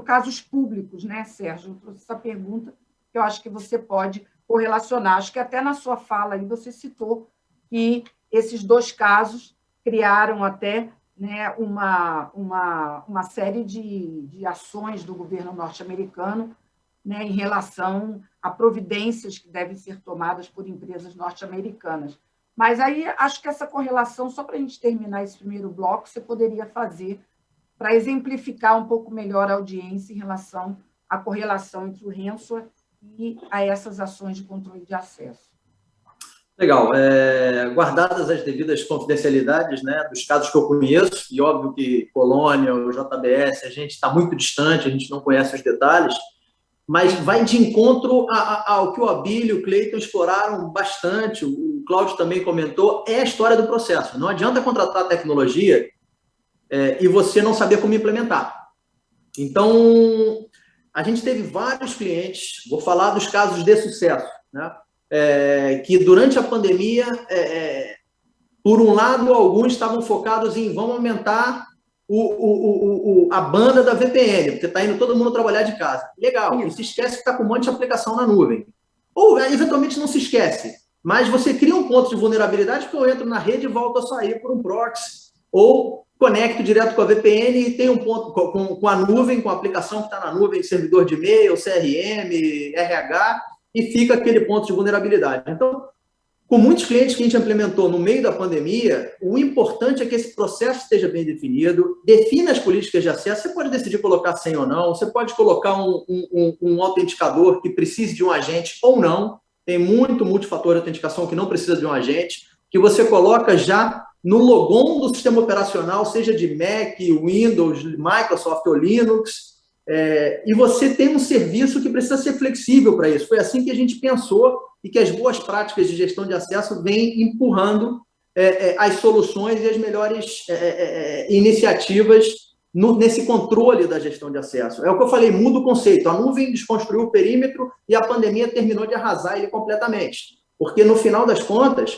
Speaker 1: casos públicos, né, Sérgio? Eu trouxe essa pergunta que eu acho que você pode correlacionar. Acho que até na sua fala aí você citou que esses dois casos criaram até, né, uma série de ações do governo norte-americano, né, em relação a providências que devem ser tomadas por empresas norte-americanas. Mas aí acho que essa correlação, só para a gente terminar esse primeiro bloco, você poderia fazer para exemplificar um pouco melhor a audiência em relação à correlação entre o ransomware e a essas ações de controle de acesso.
Speaker 5: Legal. Guardadas as devidas confidencialidades, né, dos casos que eu conheço, e óbvio que Colônia, o JBS, a gente está muito distante, a gente não conhece os detalhes, mas vai de encontro ao que o Abílio e o Cleiton exploraram bastante, o Cláudio também comentou, é a história do processo. Não adianta contratar tecnologia e você não saber como implementar. Então, a gente teve vários clientes, vou falar dos casos de sucesso, né? Que durante a pandemia, por um lado, alguns estavam focados em vamos aumentar a banda da VPN, porque está indo todo mundo trabalhar de casa. Legal, e se esquece que está com um monte de aplicação na nuvem. Ou, eventualmente, não se esquece, mas você cria um ponto de vulnerabilidade que eu entro na rede e volto a sair por um proxy, ou conecto direto com a VPN e tem um ponto com a nuvem, com a aplicação que está na nuvem, servidor de e-mail, CRM, RH, e fica aquele ponto de vulnerabilidade. Então, com muitos clientes que a gente implementou no meio da pandemia, o importante é que esse processo esteja bem definido, defina as políticas de acesso, você pode decidir colocar senha ou não, você pode colocar um autenticador que precise de um agente ou não, tem muito multifator de autenticação que não precisa de um agente, que você coloca já no logon do sistema operacional, seja de Mac, Windows, Microsoft ou Linux, e você tem um serviço que precisa ser flexível para isso. Foi assim que a gente pensou e que as boas práticas de gestão de acesso vêm empurrando as soluções e as melhores iniciativas nesse controle da gestão de acesso. É o que eu falei, muda o conceito. A nuvem desconstruiu o perímetro e a pandemia terminou de arrasar ele completamente. Porque, no final das contas,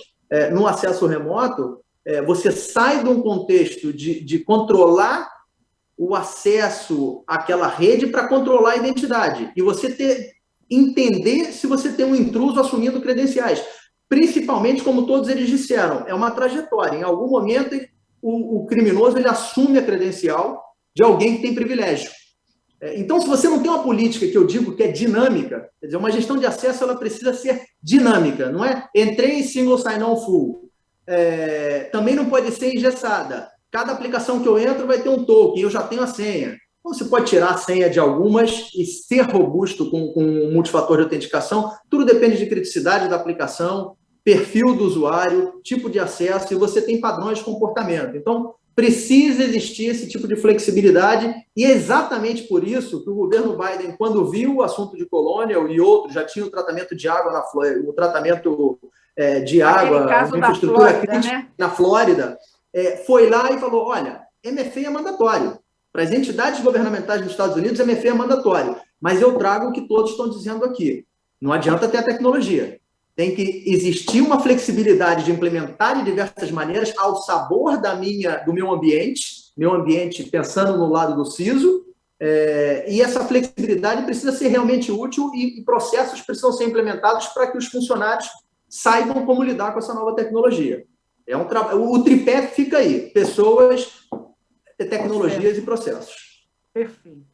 Speaker 5: no acesso remoto, você sai de um contexto de controlar o acesso àquela rede para controlar a identidade. E você entender se você tem um intruso assumindo credenciais. Principalmente, como todos eles disseram, é uma trajetória. Em algum momento, o criminoso ele assume a credencial de alguém que tem privilégio. Então, se você não tem uma política que eu digo que é dinâmica, quer dizer, uma gestão de acesso ela precisa ser dinâmica, não é? Entrei em single sign-on full. Também não pode ser engessada. Cada aplicação que eu entro vai ter um token, eu já tenho a senha. Então, você pode tirar a senha de algumas e ser robusto com multifator de autenticação. Tudo depende de criticidade da aplicação, perfil do usuário, tipo de acesso, e você tem padrões de comportamento. Então, precisa existir esse tipo de flexibilidade, e é exatamente por isso que o governo Biden, quando viu o assunto de Colonial e outros, já tinha o tratamento de água na Flórida, o tratamento de água, de infraestrutura crítica na Flórida, foi lá e falou, olha, MFA é mandatório. Para as entidades governamentais dos Estados Unidos, MFA é mandatório. Mas eu trago o que todos estão dizendo aqui. Não adianta ter a tecnologia. Tem que existir uma flexibilidade de implementar de diversas maneiras ao sabor do meu ambiente pensando no lado do CISO, e essa flexibilidade precisa ser realmente útil e processos precisam ser implementados para que os funcionários saibam como lidar com essa nova tecnologia. O tripé fica aí, pessoas, tecnologias e processos.
Speaker 1: Perfeito.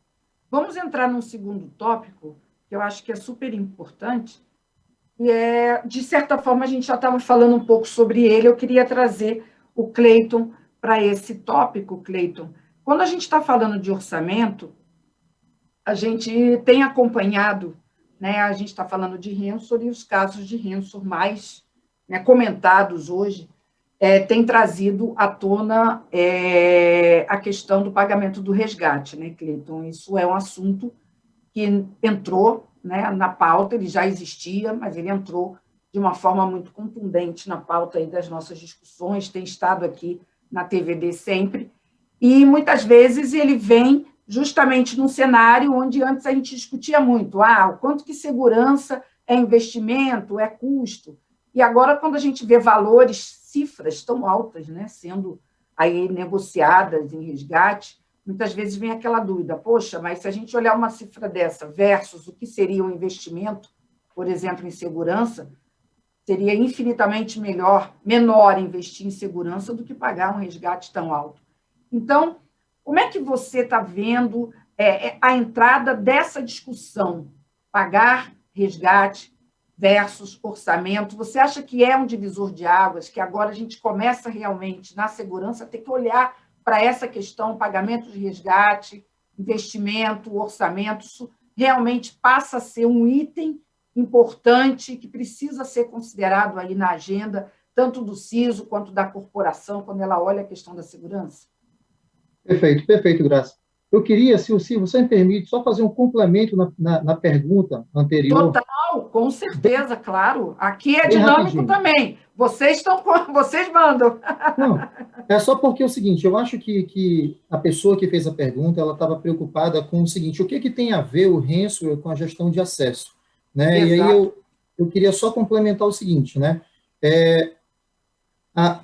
Speaker 1: Vamos entrar num segundo tópico, que eu acho que é super importante, e de certa forma, a gente já estava falando um pouco sobre ele, eu queria trazer o Cleiton para esse tópico, Cleiton. Quando a gente está falando de orçamento, a gente tem acompanhado, né, a gente está falando de Rensor, e os casos de Rensor mais, né, comentados hoje, tem trazido à tona a questão do pagamento do resgate, né, Cleiton? Isso é um assunto que entrou, né, na pauta, ele já existia, mas ele entrou de uma forma muito contundente na pauta aí das nossas discussões, tem estado aqui na TVD sempre, e muitas vezes ele vem justamente num cenário onde antes a gente discutia muito, o quanto que segurança é investimento, é custo, e agora quando a gente vê valores, cifras tão altas, né, sendo aí negociadas em resgate, muitas vezes vem aquela dúvida, poxa, mas se a gente olhar uma cifra dessa versus o que seria um investimento, por exemplo, em segurança, seria infinitamente menor investir em segurança do que pagar um resgate tão alto. Então, como é que você está vendo a entrada dessa discussão, pagar resgate versus orçamento? Você acha que é um divisor de águas, que agora a gente começa realmente, na segurança, a ter que olhar para essa questão, pagamento de resgate, investimento, orçamento, isso realmente passa a ser um item importante que precisa ser considerado aí na agenda, tanto do CISO quanto da corporação, quando ela olha a questão da segurança?
Speaker 4: Perfeito, Graça. Eu queria, se você me permite, só fazer um complemento na pergunta anterior.
Speaker 1: Total, com certeza, claro. Aqui é dinâmico também. Vocês mandam.
Speaker 4: Não, é só porque é o seguinte, eu acho que a pessoa que fez a pergunta, ela estava preocupada com o seguinte, o que tem a ver o Rensor com a gestão de acesso? Né? E aí eu queria só complementar o seguinte, né?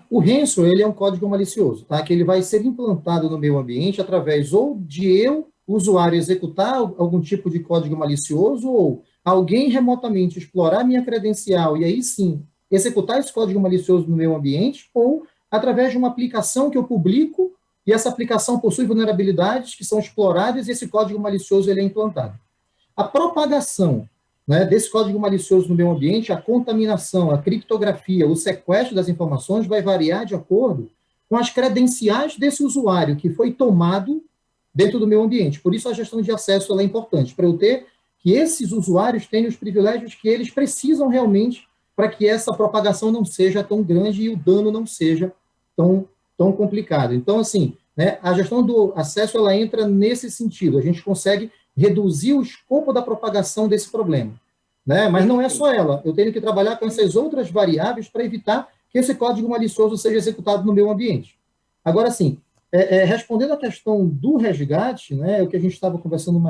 Speaker 4: O Rensor, ele é um código malicioso, tá? Que ele vai ser implantado no meu ambiente através ou de eu, usuário, executar algum tipo de código malicioso, ou alguém remotamente explorar minha credencial e aí sim executar esse código malicioso no meu ambiente, ou através de uma aplicação que eu publico e essa aplicação possui vulnerabilidades que são exploradas e esse código malicioso ele é implantado. A propagação, né, desse código malicioso no meu ambiente, a contaminação, a criptografia, o sequestro das informações vai variar de acordo com as credenciais desse usuário que foi tomado dentro do meu ambiente. Por isso a gestão de acesso ela é importante, para eu ter que esses usuários tenham os privilégios que eles precisam realmente para que essa propagação não seja tão grande e o dano não seja tão complicado. Então, assim, né, a gestão do acesso ela entra nesse sentido. A gente consegue reduzir o escopo da propagação desse problema. Né? Mas não é só ela. Eu tenho que trabalhar com essas outras variáveis para evitar que esse código malicioso seja executado no meu ambiente. Agora, sim, respondendo à questão do resgate, né, o que a gente estava conversando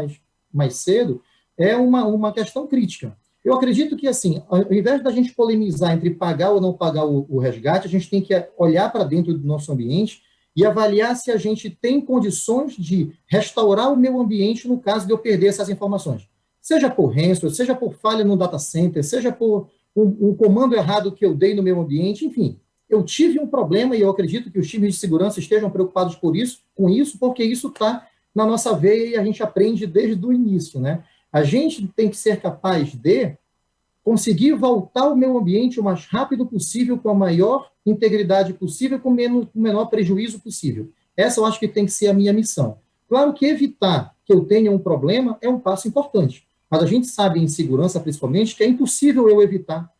Speaker 4: mais cedo, é uma questão crítica. Eu acredito que, assim, ao invés da gente polemizar entre pagar ou não pagar o resgate, a gente tem que olhar para dentro do nosso ambiente e avaliar se a gente tem condições de restaurar o meu ambiente no caso de eu perder essas informações. Seja por ransomware, seja por falha no data center, seja por um comando errado que eu dei no meu ambiente, enfim. Eu tive um problema e eu acredito que os times de segurança estejam preocupados com isso, porque isso está na nossa veia e a gente aprende desde o início, né? A gente tem que ser capaz de conseguir voltar ao meu ambiente o mais rápido possível, com a maior integridade possível, com o menor prejuízo possível. Essa eu acho que tem que ser a minha missão. Claro que evitar que eu tenha um problema é um passo importante, mas a gente sabe, em segurança principalmente, que é impossível eu evitar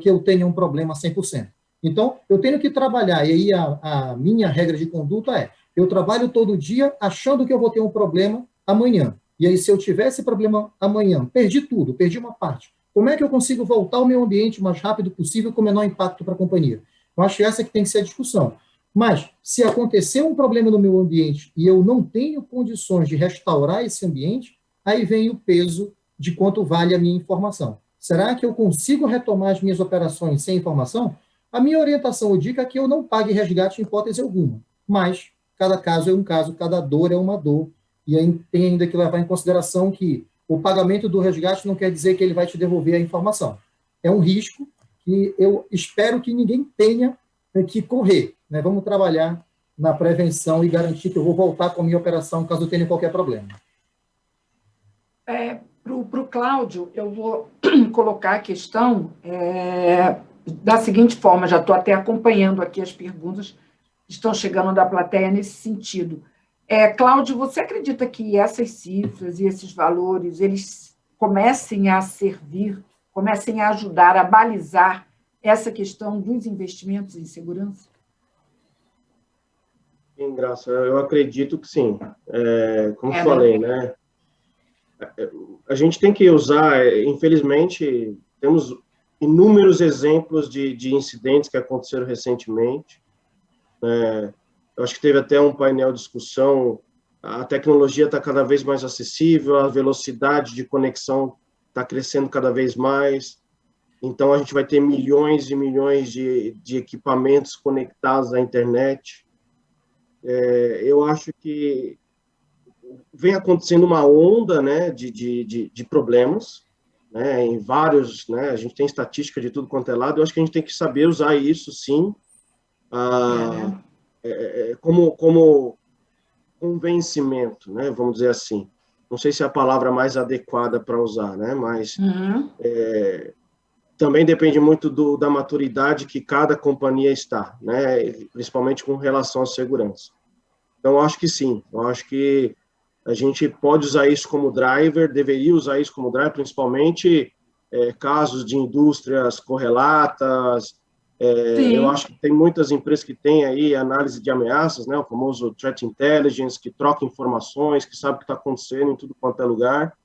Speaker 4: que eu tenha um problema 100%. Então, eu tenho que trabalhar, e aí a minha regra de conduta eu trabalho todo dia achando que eu vou ter um problema amanhã. E aí, se eu tiver esse problema amanhã, perdi tudo, perdi uma parte, como é que eu consigo voltar ao meu ambiente o mais rápido possível com o menor impacto para a companhia? Eu acho que essa que tem que ser a discussão. Mas, se acontecer um problema no meu ambiente e eu não tenho condições de restaurar esse ambiente, aí vem o peso de quanto vale a minha informação. Será que eu consigo retomar as minhas operações sem informação? A minha orientação ou dica é que eu não pague resgate em hipótese alguma, mas cada caso é um caso, cada dor é uma dor, e aí tem ainda que levar em consideração que o pagamento do resgate não quer dizer que ele vai te devolver a informação. É um risco que eu espero que ninguém tenha que correr, né? Vamos trabalhar na prevenção e garantir que eu vou voltar com a minha operação caso eu tenha qualquer problema.
Speaker 1: Para o Cláudio, eu vou colocar a questão da seguinte forma, já estou até acompanhando aqui as perguntas que estão chegando da plateia nesse sentido. Cláudio, você acredita que essas cifras e esses valores, eles comecem a servir, comecem a ajudar a balizar essa questão dos investimentos em segurança?
Speaker 3: Sim, Graça, eu acredito que sim. Como falei, né? A gente tem que usar, infelizmente, temos inúmeros exemplos de incidentes que aconteceram recentemente. Eu acho que teve até um painel de discussão, a tecnologia está cada vez mais acessível, a velocidade de conexão está crescendo cada vez mais, então a gente vai ter milhões e milhões de equipamentos conectados à internet. Eu acho que vem acontecendo uma onda, né, de problemas, né, em vários, né, a gente tem estatística de tudo quanto é lado, eu acho que a gente tem que saber usar isso, sim, como convencimento, né, vamos dizer assim. Não sei se é a palavra mais adequada para usar, né, mas também depende muito da maturidade que cada companhia está, né, principalmente com relação à segurança. Então, eu acho que sim, eu acho que a gente pode usar isso como driver, deveria usar isso como driver, principalmente casos de indústrias correlatas. Eu acho que tem muitas empresas que têm aí análise de ameaças, né, o famoso threat intelligence, que troca informações, que sabe o que está acontecendo em tudo quanto é lugar.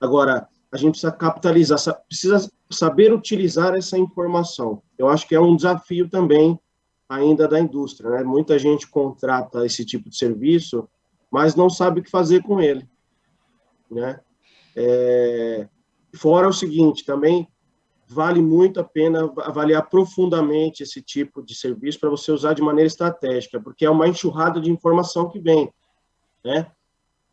Speaker 3: Agora, a gente precisa capitalizar, precisa saber utilizar essa informação. Eu acho que é um desafio também ainda da indústria, né? Muita gente contrata esse tipo de serviço, mas não sabe o que fazer com ele, né? Fora o seguinte, também vale muito a pena avaliar profundamente esse tipo de serviço para você usar de maneira estratégica, porque é uma enxurrada de informação que vem, né?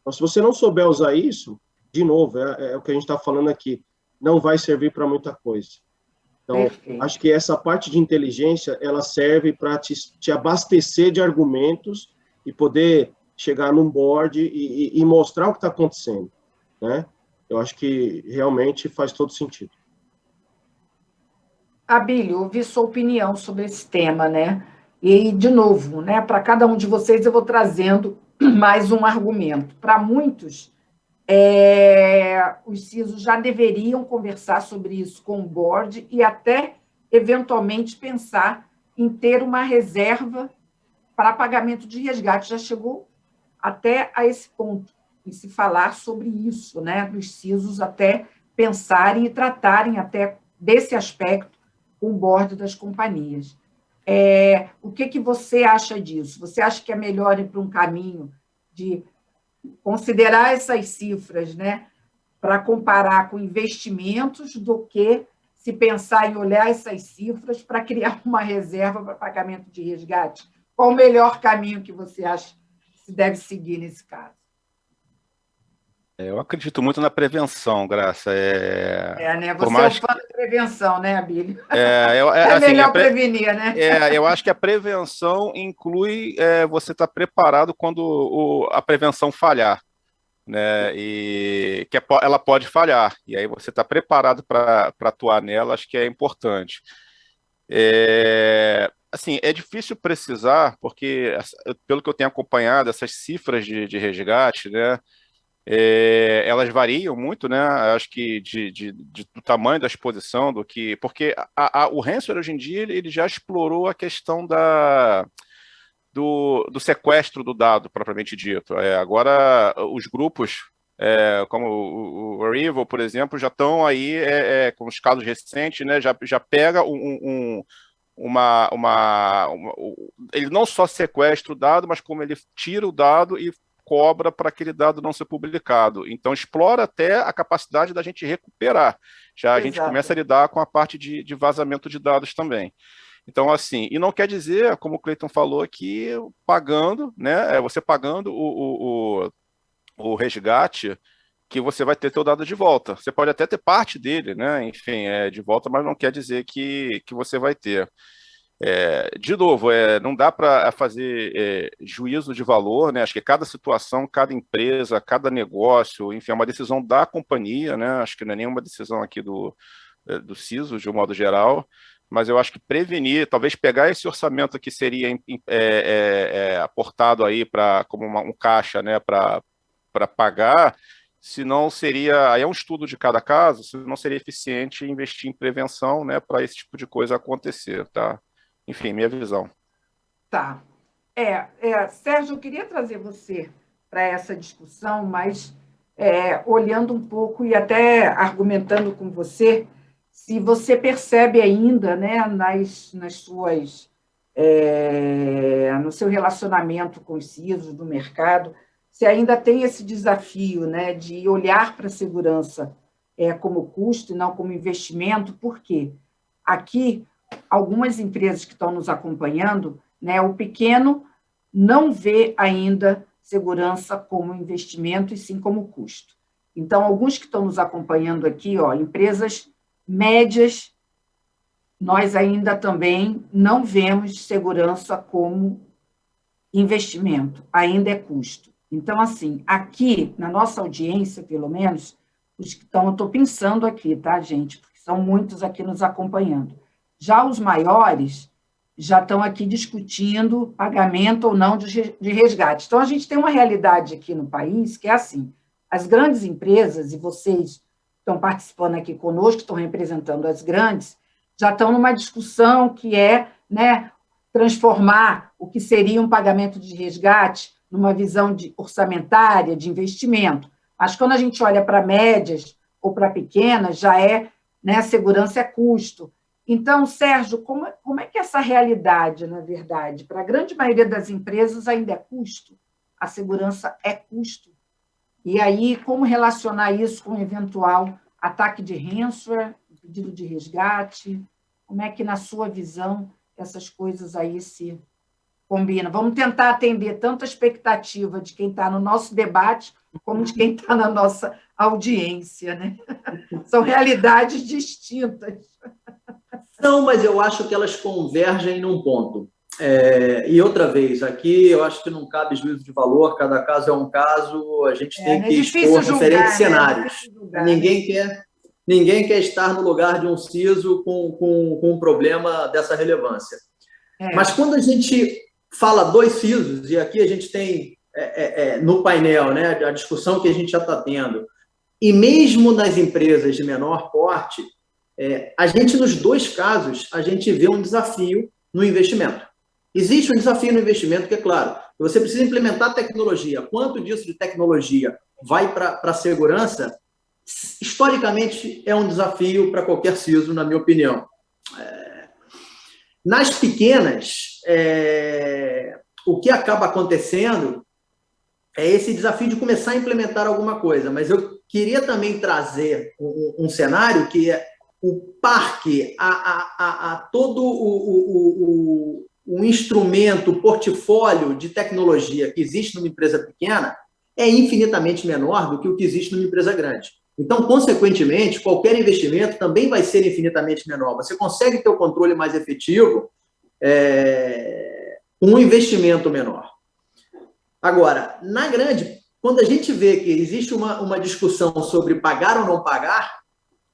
Speaker 3: Então, se você não souber usar isso, de novo, é o que a gente está falando aqui, não vai servir para muita coisa. Então, acho que essa parte de inteligência, ela serve para te abastecer de argumentos e poder chegar num board e mostrar o que está acontecendo, né? Eu acho que realmente faz todo sentido.
Speaker 1: Abílio, ouvi sua opinião sobre esse tema, né? E, de novo, né, para cada um de vocês eu vou trazendo mais um argumento. Para muitos, os CISOs já deveriam conversar sobre isso com o board e até, eventualmente, pensar em ter uma reserva para pagamento de resgate. Já chegou até a esse ponto, em se falar sobre isso, né? Dos CISOs até pensarem e tratarem até desse aspecto com o board das companhias. O que você acha disso? Você acha que é melhor ir para um caminho de considerar essas cifras, né, para comparar com investimentos, do que se pensar em olhar essas cifras para criar uma reserva para pagamento de resgate? Qual o melhor caminho que você acha que se deve seguir nesse caso?
Speaker 2: Eu acredito muito na prevenção, Graça.
Speaker 1: Né? Você é um fã da prevenção, né, Abílio?
Speaker 2: Assim,
Speaker 1: melhor prevenir, né?
Speaker 2: Eu acho que a prevenção inclui você estar preparado quando a prevenção falhar, né? E que ela pode falhar, e aí você está preparado para atuar nela, acho que é importante. Assim, é difícil precisar, porque, pelo que eu tenho acompanhado, essas cifras de resgate, né? Elas variam muito, né? Acho que do tamanho da exposição, porque o ransomware hoje em dia ele já explorou a questão do sequestro do dado, propriamente dito. Agora, os grupos, como o REvil, por exemplo, já estão aí com os casos recentes, né? Já pega ele não só sequestra o dado, mas como ele tira o dado e cobra para aquele dado não ser publicado. Então, explora até a capacidade da gente recuperar. Já a gente começa a lidar com a parte de vazamento de dados também. Então, assim, e não quer dizer, como o Cleiton falou aqui, pagando, né? Você pagando o resgate, que você vai ter teu dado de volta. Você pode até ter parte dele, né? Enfim, de volta, mas não quer dizer que você vai ter. De novo, não dá para fazer juízo de valor, né? Acho que cada situação, cada empresa, cada negócio, enfim, é uma decisão da companhia, né? Acho que não é nenhuma decisão aqui do CISO, de um modo geral, mas eu acho que prevenir, talvez pegar esse orçamento que seria aportado aí como um caixa, né, para pagar, se não seria, aí é um estudo de cada caso, se não seria eficiente investir em prevenção, né, para esse tipo de coisa acontecer, tá? Enfim, minha visão.
Speaker 1: Tá. Sérgio, eu queria trazer você para essa discussão, mas olhando um pouco e até argumentando com você, se você percebe ainda, né, nas suas, no seu relacionamento com os CISOs do mercado, se ainda tem esse desafio, né, de olhar para a segurança como custo e não como investimento, por quê? Aqui, algumas empresas que estão nos acompanhando, né, o pequeno não vê ainda segurança como investimento e sim como custo. Então, alguns que estão nos acompanhando aqui, empresas médias, nós ainda também não vemos segurança como investimento, ainda é custo. Então, assim, aqui, na nossa audiência, pelo menos, os que estão, eu estou pensando aqui, tá, gente? Porque são muitos aqui nos acompanhando. Já os maiores já estão aqui discutindo pagamento ou não de resgate. Então, a gente tem uma realidade aqui no país que é assim, as grandes empresas, e vocês estão participando aqui conosco, estão representando as grandes, já estão numa discussão que né, transformar o que seria um pagamento de resgate numa visão orçamentária, de investimento. Mas quando a gente olha para médias ou para pequenas, já né, segurança é custo. Então, Sérgio, como é que essa realidade, na verdade, para a grande maioria das empresas ainda é custo? A segurança é custo. E aí, como relacionar isso com um eventual ataque de ransomware, pedido de resgate? Como é que, na sua visão, essas coisas aí se combinam? Vamos tentar atender tanto a expectativa de quem está no nosso debate, como de quem está na nossa audiência, né? São realidades distintas.
Speaker 5: Não, mas eu acho que elas convergem num ponto. E outra vez, aqui eu acho que não cabe juízo de valor, cada caso é um caso, a gente tem que expor diferentes cenários. Ninguém quer estar no lugar de um CISO com um problema dessa relevância. Mas quando a gente fala dois CISOs, e aqui a gente tem no painel, né, a discussão que a gente já está tendo, e mesmo nas empresas de menor porte, a gente, nos dois casos, a gente vê um desafio no investimento. Existe um desafio no investimento, que é claro, você precisa implementar tecnologia. Quanto disso de tecnologia vai para a segurança, historicamente, é um desafio para qualquer CISO, na minha opinião. Nas pequenas, o que acaba acontecendo é esse desafio de começar a implementar alguma coisa, mas eu queria também trazer um cenário que é o parque, a todo o instrumento, o portfólio de tecnologia que existe numa empresa pequena é infinitamente menor do que o que existe numa empresa grande. Então, consequentemente, qualquer investimento também vai ser infinitamente menor. Você consegue ter o controle mais efetivo com um investimento menor. Agora, na grande, quando a gente vê que existe uma discussão sobre pagar ou não pagar,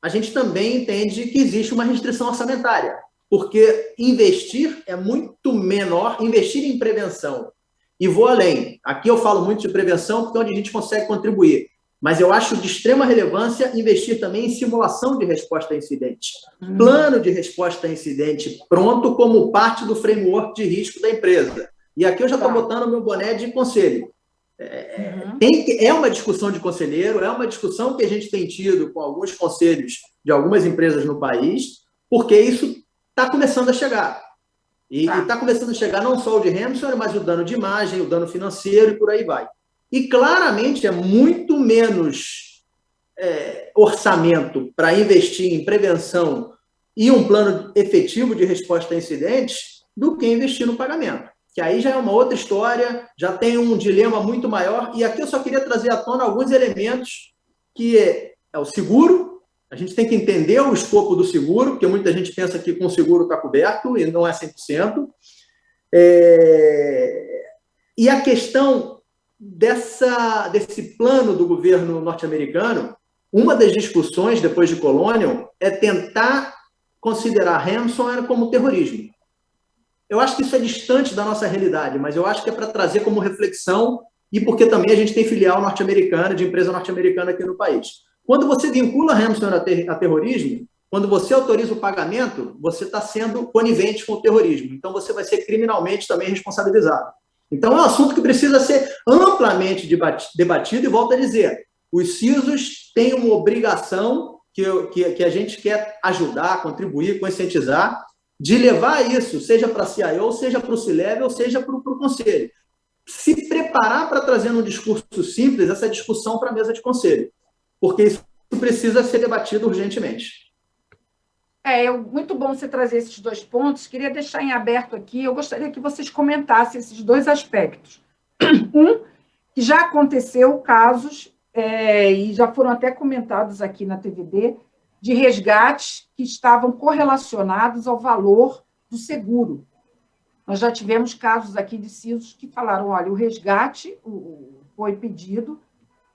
Speaker 5: a gente também entende que existe uma restrição orçamentária, porque investir é muito menor, investir em prevenção. E vou além. Aqui eu falo muito de prevenção porque é onde a gente consegue contribuir. Mas eu acho de extrema relevância investir também em simulação de resposta a incidente. Plano de resposta a incidente pronto como parte do framework de risco da empresa. E aqui eu já estou botando o meu boné de conselho. É uma discussão de conselheiro, é uma discussão que a gente tem tido com alguns conselhos de algumas empresas no país, porque isso está começando a chegar. E está começando a chegar não só o de ransomware, mas o dano de imagem, o dano financeiro e por aí vai. E claramente é muito menos orçamento para investir em prevenção e um plano efetivo de resposta a incidentes do que investir no pagamento. Que aí já é uma outra história, já tem um dilema muito maior. E aqui eu só queria trazer à tona alguns elementos que é o seguro. A gente tem que entender o escopo do seguro, porque muita gente pensa que com o seguro está coberto e não é 100%. E a questão desse plano do governo norte-americano, uma das discussões depois de Colonial é tentar considerar ransomware como terrorismo. Eu acho que isso é distante da nossa realidade, mas eu acho que é para trazer como reflexão e porque também a gente tem filial norte-americana, de empresa norte-americana aqui no país. Quando você vincula ransomware a terrorismo, quando você autoriza o pagamento, você está sendo conivente com o terrorismo. Então, você vai ser criminalmente também responsabilizado. Então, é um assunto que precisa ser amplamente debatido e volto a dizer, os CISOs têm uma obrigação que a gente quer ajudar, contribuir, conscientizar, de levar isso, seja para a CIO, seja para o C-Level, seja para o conselho. Se preparar para trazer um discurso simples, essa discussão para a mesa de conselho. Porque isso precisa ser debatido urgentemente.
Speaker 1: Muito bom você trazer esses dois pontos. Queria deixar em aberto aqui, eu gostaria que vocês comentassem esses dois aspectos. Um, que já aconteceu casos, e já foram até comentados aqui na TVD, de resgates que estavam correlacionados ao valor do seguro. Nós já tivemos casos aqui de CISOs que falaram, olha, o resgate foi pedido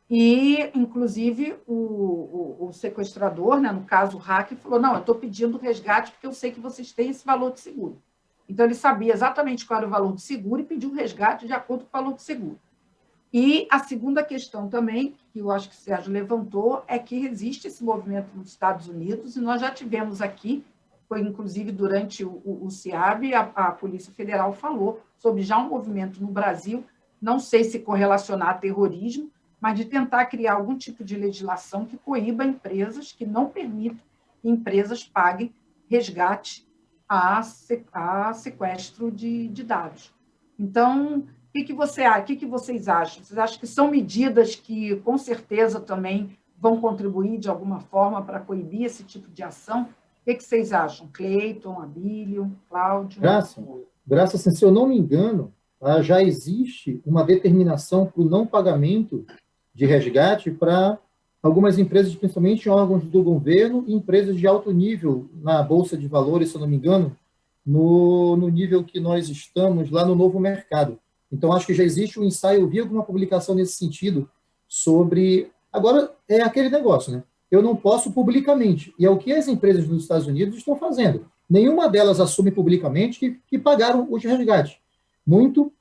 Speaker 1: e, inclusive, o sequestrador, né, no caso o hacker, falou, não, eu estou pedindo resgate porque eu sei que vocês têm esse valor de seguro. Então, ele sabia exatamente qual era o valor do seguro e pediu o resgate de acordo com o valor do seguro. E a segunda questão também, que eu acho que o Sérgio levantou, é que existe esse movimento nos Estados Unidos, e nós já tivemos aqui, foi inclusive durante o CIAB, a Polícia Federal falou sobre já um movimento no Brasil, não sei se correlacionar a terrorismo, mas de tentar criar algum tipo de legislação que coíba empresas, que não permita que empresas paguem resgate a sequestro de dados. Então, o que vocês acham? Vocês acham que são medidas que, com certeza, também vão contribuir de alguma forma para coibir esse tipo de ação? O que vocês acham? Cleiton, Abílio, Cláudio?
Speaker 4: Graça, se eu não me engano, já existe uma determinação para o não pagamento de resgate para algumas empresas, principalmente órgãos do governo e empresas de alto nível na Bolsa de Valores, se eu não me engano, no nível que nós estamos lá no novo mercado. Então, acho que já existe um ensaio, eu vi alguma publicação nesse sentido sobre... Agora, é aquele negócio, né? Eu não posso publicamente, e é o que as empresas nos Estados Unidos estão fazendo. Nenhuma delas assume publicamente que pagaram os resgates. Muito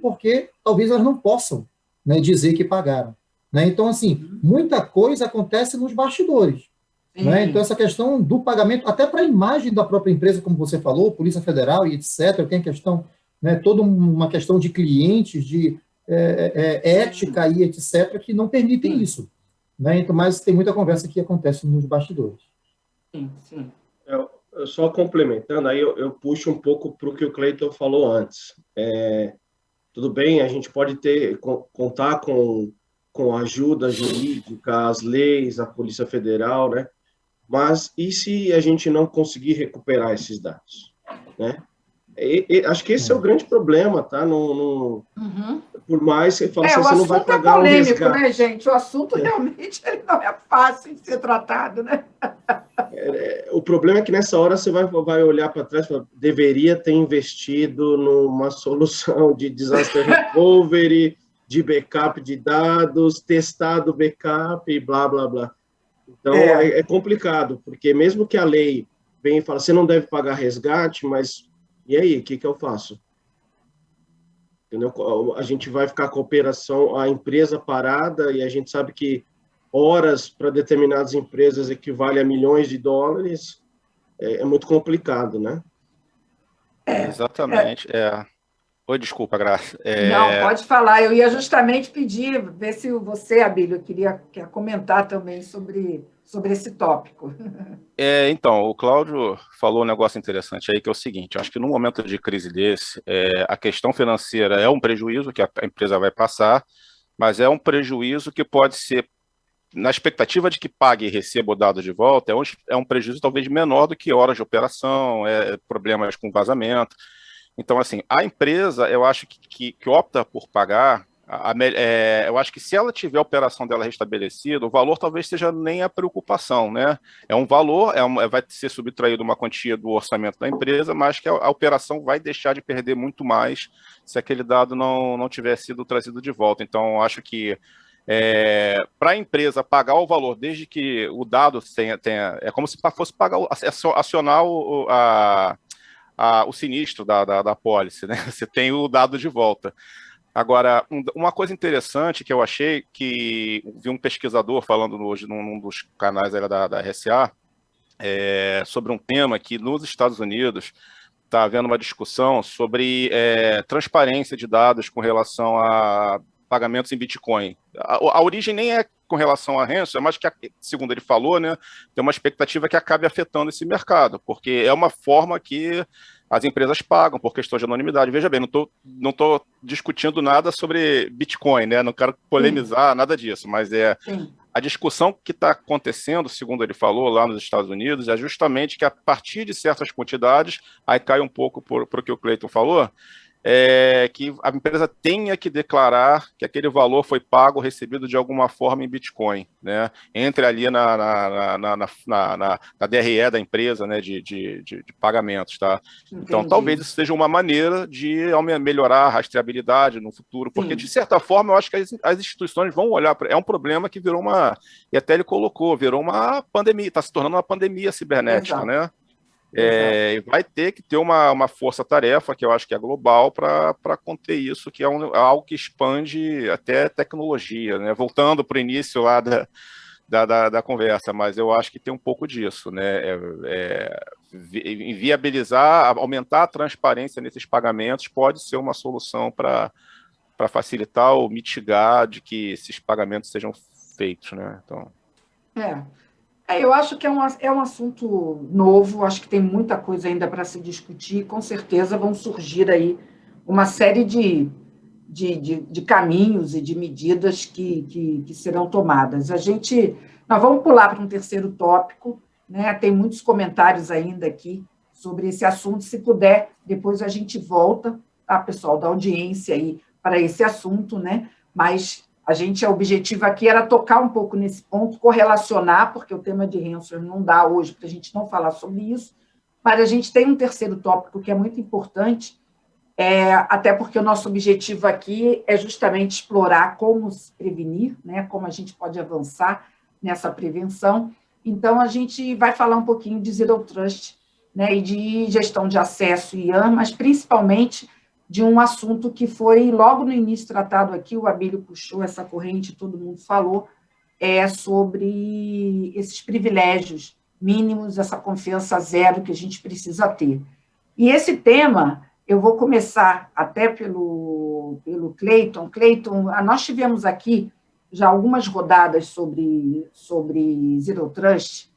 Speaker 4: porque talvez elas não possam, né, dizer que pagaram. Né? Então, assim, muita coisa acontece nos bastidores. Né? Então, essa questão do pagamento, até para a imagem da própria empresa, como você falou, Polícia Federal e etc., tem questão... Né, toda uma questão de clientes, de ética e etc., que não permitem isso. Né? Então, mas tem muita conversa que acontece nos bastidores.
Speaker 1: Sim.
Speaker 3: Eu só complementando, aí eu puxo um pouco para o que o Cleiton falou antes. Tudo bem, a gente pode contar com ajuda jurídica, as leis, a Polícia Federal, né? Mas e se a gente não conseguir recuperar esses dados? Né? Acho que esse é o grande problema, tá? Por mais que você fale, você não vai pagar
Speaker 1: o assunto é polêmico,
Speaker 3: resgate.
Speaker 1: Né, gente? O assunto realmente ele não é fácil de ser tratado, né?
Speaker 3: O problema é que nessa hora você vai olhar para trás e falar, deveria ter investido numa solução de disaster recovery, de backup de dados, testado o backup e blá, blá, blá. Então, é complicado, porque mesmo que a lei venha e fala, você não deve pagar resgate, mas e aí, o que eu faço? Entendeu? A gente vai ficar com a operação, a empresa parada, e a gente sabe que horas para determinadas empresas equivale a milhões de dólares, é muito complicado, né?
Speaker 2: Exatamente. Oi, desculpa, Graça.
Speaker 1: Não, pode falar. Eu ia justamente pedir, ver se você, Abílio, quer comentar também sobre sobre esse tópico.
Speaker 2: Então, o Cláudio falou um negócio interessante aí, que é o seguinte: eu acho que num momento de crise desse, a questão financeira é um prejuízo que a empresa vai passar, mas é um prejuízo que pode ser, na expectativa de que pague e receba o dado de volta, é um prejuízo talvez menor do que horas de operação, problemas com vazamento. Então, assim, a empresa, eu acho que opta por pagar, eu acho que se ela tiver a operação dela restabelecida, o valor talvez seja nem a preocupação, né? É um valor, vai ser subtraído uma quantia do orçamento da empresa, mas que a operação vai deixar de perder muito mais se aquele dado não tiver sido trazido de volta. Então, acho que para a empresa pagar o valor, desde que o dado tenha é como se fosse pagar, acionar o sinistro da apólice, né? Você tem o dado de volta. Agora, uma coisa interessante que eu achei, que vi um pesquisador falando hoje num dos canais aí da RSA, sobre um tema que nos Estados Unidos está havendo uma discussão sobre transparência de dados com relação a pagamentos em Bitcoin. A origem nem é com relação a ransom, mas que, segundo ele falou, né, tem uma expectativa que acabe afetando esse mercado, porque é uma forma que as empresas pagam por questão de anonimidade. Veja bem, não estou discutindo nada sobre Bitcoin, né? Não quero polemizar nada disso, mas a discussão que está acontecendo, segundo ele falou, lá nos Estados Unidos, é justamente que a partir de certas quantidades, aí cai um pouco para o que o Cleiton falou, que a empresa tenha que declarar que aquele valor foi pago ou recebido de alguma forma em Bitcoin, né? Entre ali na DRE da empresa, né, de pagamentos, tá? Entendi. Então, talvez isso seja uma maneira de melhorar a rastreabilidade no futuro, porque, de certa forma, eu acho que as instituições vão olhar para... É um problema que virou e até ele colocou, virou uma pandemia, está se tornando uma pandemia cibernética,
Speaker 1: Exato.
Speaker 2: né? Vai ter que ter uma força-tarefa, que eu acho que é global, para conter isso, que é algo que expande até tecnologia, né? Voltando para o início lá da conversa, mas eu acho que tem um pouco disso, né? Inviabilizar, aumentar a transparência nesses pagamentos pode ser uma solução para facilitar ou mitigar de que esses pagamentos sejam feitos, né? Então...
Speaker 1: eu acho que é um assunto novo, acho que tem muita coisa ainda para se discutir, com certeza vão surgir aí uma série de caminhos e de medidas que serão tomadas. Nós vamos pular para um terceiro tópico, né? Tem muitos comentários ainda aqui sobre esse assunto, se puder, depois a gente volta, tá, pessoal, da audiência aí para esse assunto, né? Mas o objetivo aqui era tocar um pouco nesse ponto, correlacionar, porque o tema de ransomware não dá hoje para a gente não falar sobre isso, mas a gente tem um terceiro tópico que é muito importante, até porque o nosso objetivo aqui é justamente explorar como se prevenir, né, como a gente pode avançar nessa prevenção. Então, a gente vai falar um pouquinho de Zero Trust, né, e de gestão de acesso IAM, mas principalmente de um assunto que foi logo no início tratado aqui, o Abílio puxou essa corrente, todo mundo falou, sobre esses privilégios mínimos, essa confiança zero que a gente precisa ter. E esse tema, eu vou começar até pelo Cleiton. Cleiton, nós tivemos aqui já algumas rodadas sobre Zero Trust,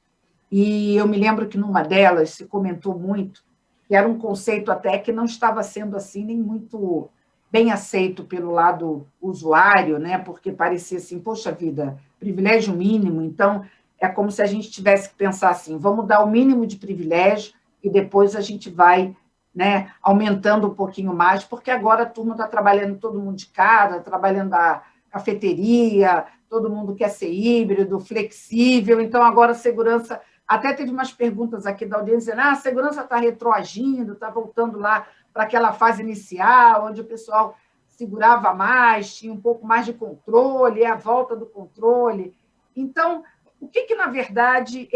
Speaker 1: e eu me lembro que numa delas se comentou muito que era um conceito até que não estava sendo assim nem muito bem aceito pelo lado usuário, né? Porque parecia assim, poxa vida, privilégio mínimo, então é como se a gente tivesse que pensar assim, vamos dar o mínimo de privilégio e depois a gente vai, né, aumentando um pouquinho mais, porque agora a turma está trabalhando todo mundo de casa, trabalhando a cafeteria, todo mundo quer ser híbrido, flexível, então agora a segurança... Até teve umas perguntas aqui da audiência, dizendo, a segurança está retroagindo, está voltando lá para aquela fase inicial, onde o pessoal segurava mais, tinha um pouco mais de controle, é a volta do controle. Então, o que na verdade,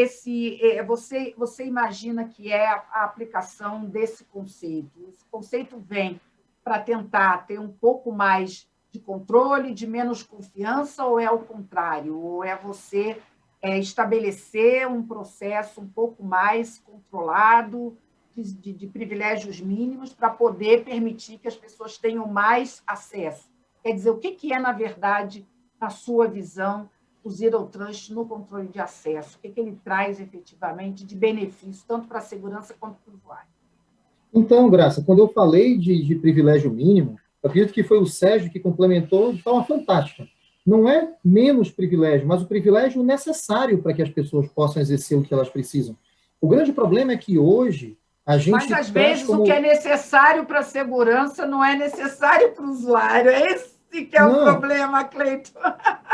Speaker 1: você imagina que é a aplicação desse conceito? Esse conceito vem para tentar ter um pouco mais de controle, de menos confiança, ou é o contrário? Ou é você... estabelecer um processo um pouco mais controlado, de privilégios mínimos, para poder permitir que as pessoas tenham mais acesso. Quer dizer, o que é, na verdade, na sua visão, o Zero Trust no controle de acesso? O que ele traz efetivamente de benefício, tanto para a segurança quanto para o usuário?
Speaker 4: Então, Graça, quando eu falei de privilégio mínimo, eu acredito que foi o Sérgio que complementou de forma fantástica. Não é menos privilégio, mas o privilégio necessário para que as pessoas possam exercer o que elas precisam. O grande problema é que hoje a gente...
Speaker 1: Mas, às vezes, o que é necessário para a segurança não é necessário para o usuário. Esse que é o problema, Cleiton.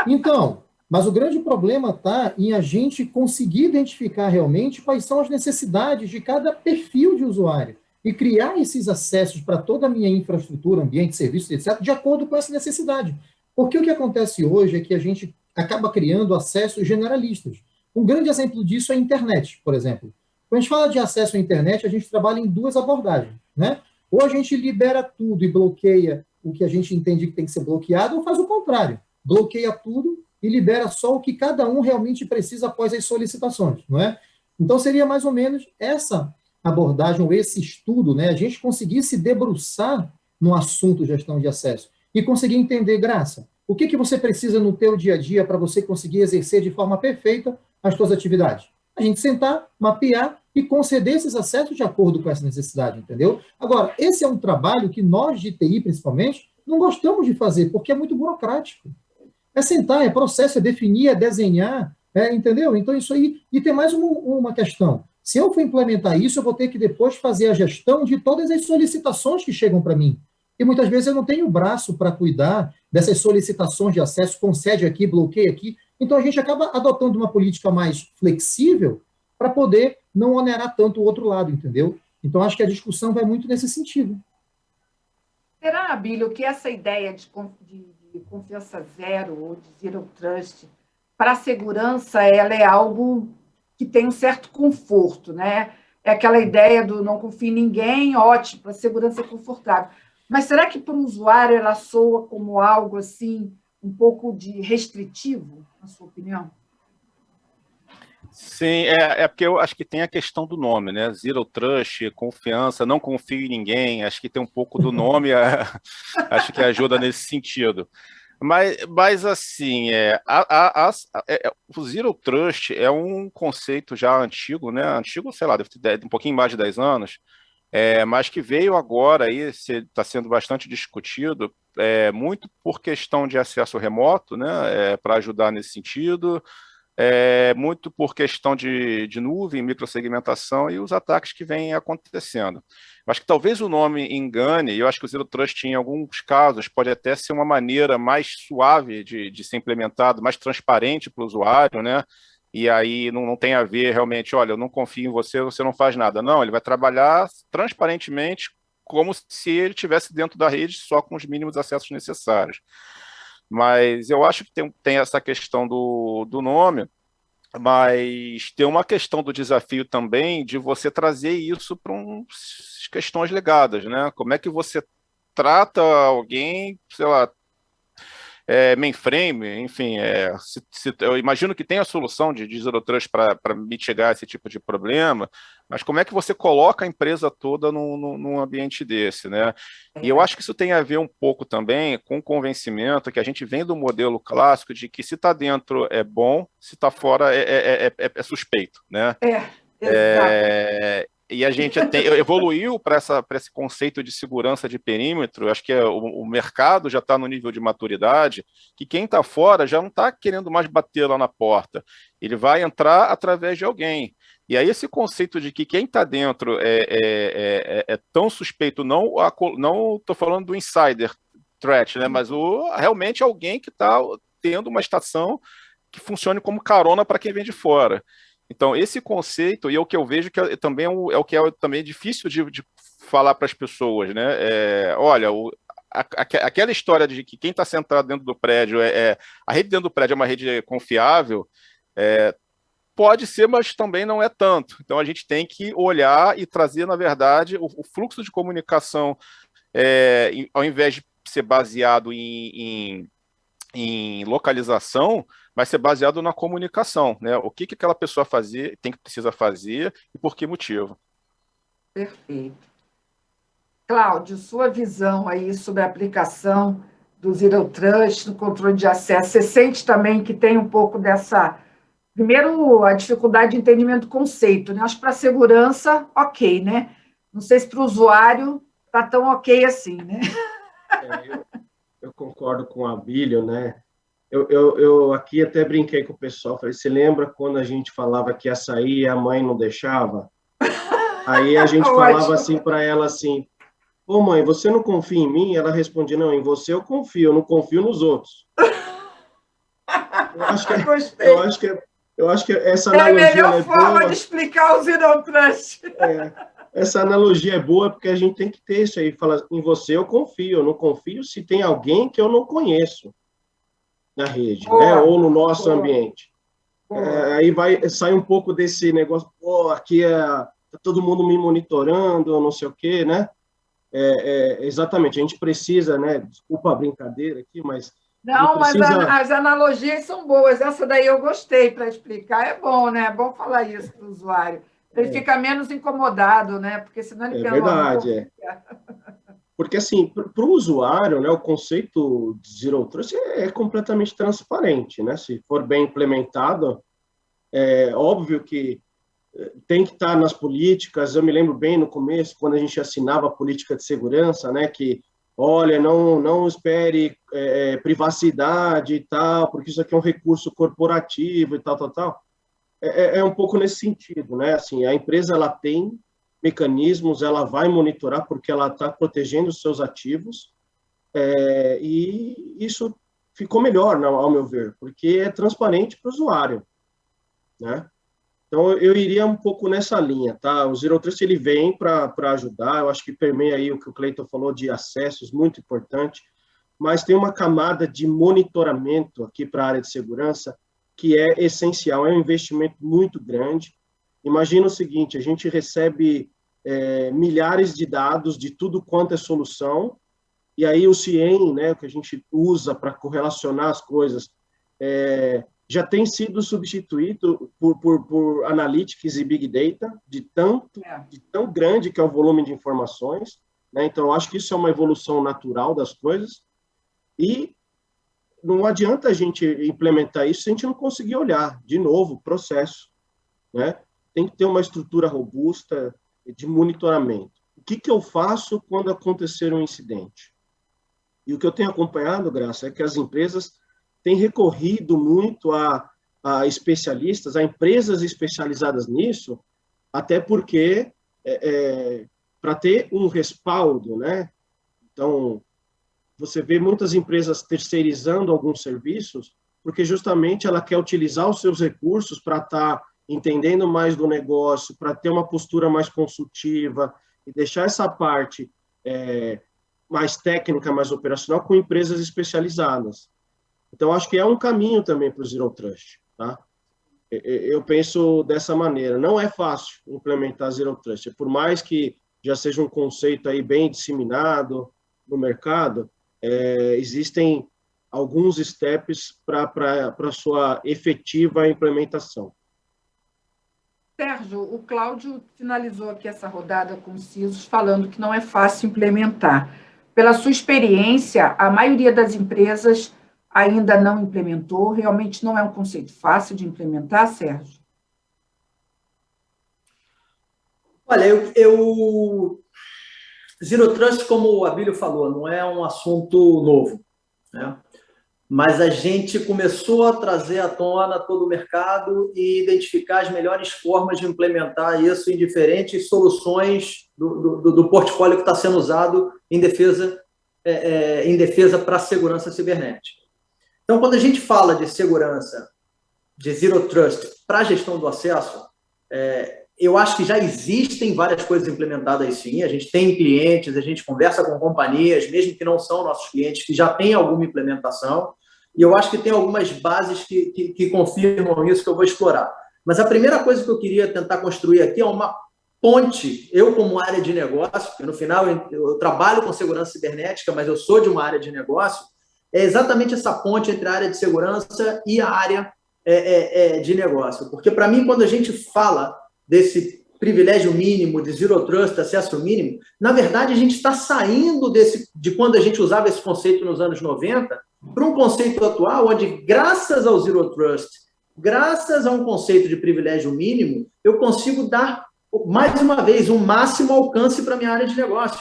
Speaker 4: Então, mas o grande problema está em a gente conseguir identificar realmente quais são as necessidades de cada perfil de usuário e criar esses acessos para toda a minha infraestrutura, ambiente, serviços, etc., de acordo com essa necessidade. Porque o que acontece hoje é que a gente acaba criando acessos generalistas. Um grande exemplo disso é a internet, por exemplo. Quando a gente fala de acesso à internet, a gente trabalha em duas abordagens, né? Ou a gente libera tudo e bloqueia o que a gente entende que tem que ser bloqueado, ou faz o contrário. Bloqueia tudo e libera só o que cada um realmente precisa após as solicitações, não é? Então, seria mais ou menos essa abordagem, ou esse estudo, né? A gente conseguir se debruçar no assunto gestão de acesso e conseguir entender, Graça, o que você precisa no teu dia a dia para você conseguir exercer de forma perfeita as suas atividades. A gente sentar, mapear e conceder esses acessos de acordo com essa necessidade, entendeu? Agora, esse é um trabalho que nós de TI, principalmente, não gostamos de fazer, porque é muito burocrático. É sentar, é processo, é definir, é desenhar, entendeu? Então, isso aí... E tem mais uma questão. Se eu for implementar isso, eu vou ter que depois fazer a gestão de todas as solicitações que chegam para mim. E muitas vezes eu não tenho braço para cuidar dessas solicitações de acesso, concede aqui, bloqueia aqui. Então, a gente acaba adotando uma política mais flexível para poder não onerar tanto o outro lado, entendeu? Então, acho que a discussão vai muito nesse sentido.
Speaker 1: Será, Abílio, que essa ideia de confiança zero ou de zero trust para a segurança ela é algo que tem um certo conforto, né? É aquela ideia do não confio em ninguém, ótimo, para a segurança é confortável. Mas será que para o usuário ela soa como algo assim um pouco de restritivo, na sua opinião?
Speaker 2: Sim, é porque eu acho que tem a questão do nome, né? Zero Trust, confiança, não confio em ninguém, acho que tem um pouco do nome, acho que ajuda nesse sentido. Mas assim, o Zero Trust é um conceito já antigo, né? Antigo, sei lá, deve ter um pouquinho mais de 10 anos, mas que veio agora aí, está sendo bastante discutido, muito por questão de acesso remoto, né? Para ajudar nesse sentido. Muito por questão de nuvem, microsegmentação e os ataques que vêm acontecendo. Eu acho que talvez o nome engane, e eu acho que o Zero Trust, em alguns casos, pode até ser uma maneira mais suave de ser implementado, mais transparente para o usuário, né? E aí não tem a ver realmente, olha, eu não confio em você, você não faz nada. Não, ele vai trabalhar transparentemente como se ele estivesse dentro da rede só com os mínimos acessos necessários. Mas eu acho que tem essa questão do nome, mas tem uma questão do desafio também de você trazer isso para questões legadas, né? Como é que você trata alguém, sei lá, mainframe, enfim, eu imagino que tem a solução de Zero Trust para mitigar esse tipo de problema, mas como é que você coloca a empresa toda num ambiente desse, né? E eu acho que isso tem a ver um pouco também com o convencimento que a gente vem do modelo clássico de que se está dentro é bom, se está fora é suspeito, né?
Speaker 1: Exato.
Speaker 2: E a gente evoluiu para esse conceito de segurança de perímetro. Acho que o mercado já está no nível de maturidade que quem está fora já não está querendo mais bater lá na porta. Ele vai entrar através de alguém. E aí esse conceito de que quem está dentro é tão suspeito, não estou falando do insider threat, né? Mas realmente alguém que está tendo uma estação que funcione como carona para quem vem de fora. Então, esse conceito, e é o que eu vejo que também é o que é também difícil de falar para as pessoas, né? Olha, aquela história de que quem está sentado dentro do prédio, a rede dentro do prédio é uma rede confiável, pode ser, mas também não é tanto. Então, a gente tem que olhar e trazer, na verdade, o fluxo de comunicação, ao invés de ser baseado em localização, vai ser baseado na comunicação, né? O que aquela pessoa precisa fazer e por que motivo.
Speaker 1: Perfeito. Cláudio, sua visão aí sobre a aplicação do Zero Trust, do controle de acesso. Você sente também que tem um pouco dessa... Primeiro, a dificuldade de entendimento do conceito, né? Acho que para a segurança, ok, né? Não sei se para o usuário está tão ok assim, né?
Speaker 3: Eu concordo com a Abílio, né? Eu aqui até brinquei com o pessoal, falei, você lembra quando a gente falava que ia sair e a mãe não deixava? Aí a gente falava assim para ela assim, ô mãe, você não confia em mim? Ela respondia, não, em você eu não confio nos outros. Eu acho que essa analogia
Speaker 1: é a melhor forma
Speaker 3: boa.
Speaker 1: De explicar o Zero Trust.
Speaker 3: Essa analogia é boa porque a gente tem que ter isso aí, falar, em você eu não confio se tem alguém que eu não conheço na rede, né? Ou no nosso ambiente. Aí sai um pouco desse negócio, aqui tá todo mundo me monitorando, não sei o quê, né? Exatamente, a gente precisa, né? Desculpa a brincadeira aqui, mas...
Speaker 1: Não, mas as analogias são boas. Essa daí eu gostei para explicar. É bom, né? É bom falar isso para o usuário. Ele fica menos incomodado, né? Porque senão ele
Speaker 3: pensa... É verdade, Porque, assim, para o usuário, né, o conceito de Zero Trust é completamente transparente, né? Se for bem implementado, é óbvio que tem que estar nas políticas. Eu me lembro bem no começo, quando a gente assinava a política de segurança, né, que, olha, não espere privacidade e tal, porque isso aqui é um recurso corporativo e tal. É um pouco nesse sentido, né? Assim, a empresa ela tem mecanismos, ela vai monitorar porque ela está protegendo os seus ativos, e isso ficou melhor, ao meu ver, porque é transparente para o usuário, né? Então, eu iria um pouco nessa linha, tá? O Zero Trust, ele vem para ajudar, eu acho que permeia aí o que o Cleiton falou de acessos, muito importante, mas tem uma camada de monitoramento aqui para a área de segurança que é essencial, é um investimento muito grande. Imagina o seguinte, a gente recebe milhares de dados de tudo quanto é solução, e aí o CIEM, né, que a gente usa para correlacionar as coisas, já tem sido substituído por Analytics e Big Data, de tão grande que é o volume de informações, né? Então, eu acho que isso é uma evolução natural das coisas, e não adianta a gente implementar isso se a gente não conseguir olhar, de novo, o processo, né? Tem que ter uma estrutura robusta de monitoramento. O que eu faço quando acontecer um incidente? E o que eu tenho acompanhado, Graça, é que as empresas têm recorrido muito a especialistas, a empresas especializadas nisso, até porque para ter um respaldo, né? Então, você vê muitas empresas terceirizando alguns serviços, porque justamente ela quer utilizar os seus recursos para estar entendendo mais do negócio, para ter uma postura mais consultiva e deixar essa parte mais técnica, mais operacional, com empresas especializadas. Então, acho que é um caminho também para o Zero Trust, tá? Eu penso dessa maneira. Não é fácil implementar Zero Trust. Por mais que já seja um conceito aí bem disseminado no mercado, existem alguns steps para a sua efetiva implementação.
Speaker 1: Sérgio, o Cláudio finalizou aqui essa rodada com o CISOs falando que não é fácil implementar. Pela sua experiência, a maioria das empresas ainda não implementou, realmente não é um conceito fácil de implementar, Sérgio?
Speaker 5: Olha, Zero Trust, como o Abílio falou, não é um assunto novo, né? Mas a gente começou a trazer à tona todo o mercado e identificar as melhores formas de implementar isso em diferentes soluções do portfólio que está sendo usado em defesa para a segurança cibernética. Então, quando a gente fala de segurança, de Zero Trust para a gestão do acesso, eu acho que já existem várias coisas implementadas sim. A gente tem clientes, a gente conversa com companhias, mesmo que não são nossos clientes, que já têm alguma implementação. E eu acho que tem algumas bases que confirmam isso que eu vou explorar. Mas a primeira coisa que eu queria tentar construir aqui é uma ponte. Eu, como área de negócio, porque no final eu trabalho com segurança cibernética, mas eu sou de uma área de negócio, é exatamente essa ponte entre a área de segurança e a área de negócio. Porque, para mim, quando a gente fala desse privilégio mínimo, de zero trust, acesso mínimo, na verdade, a gente está saindo de quando a gente usava esse conceito nos anos 90 para um conceito atual, onde, graças ao zero trust, graças a um conceito de privilégio mínimo, eu consigo dar, mais uma vez, um máximo alcance para a minha área de negócio.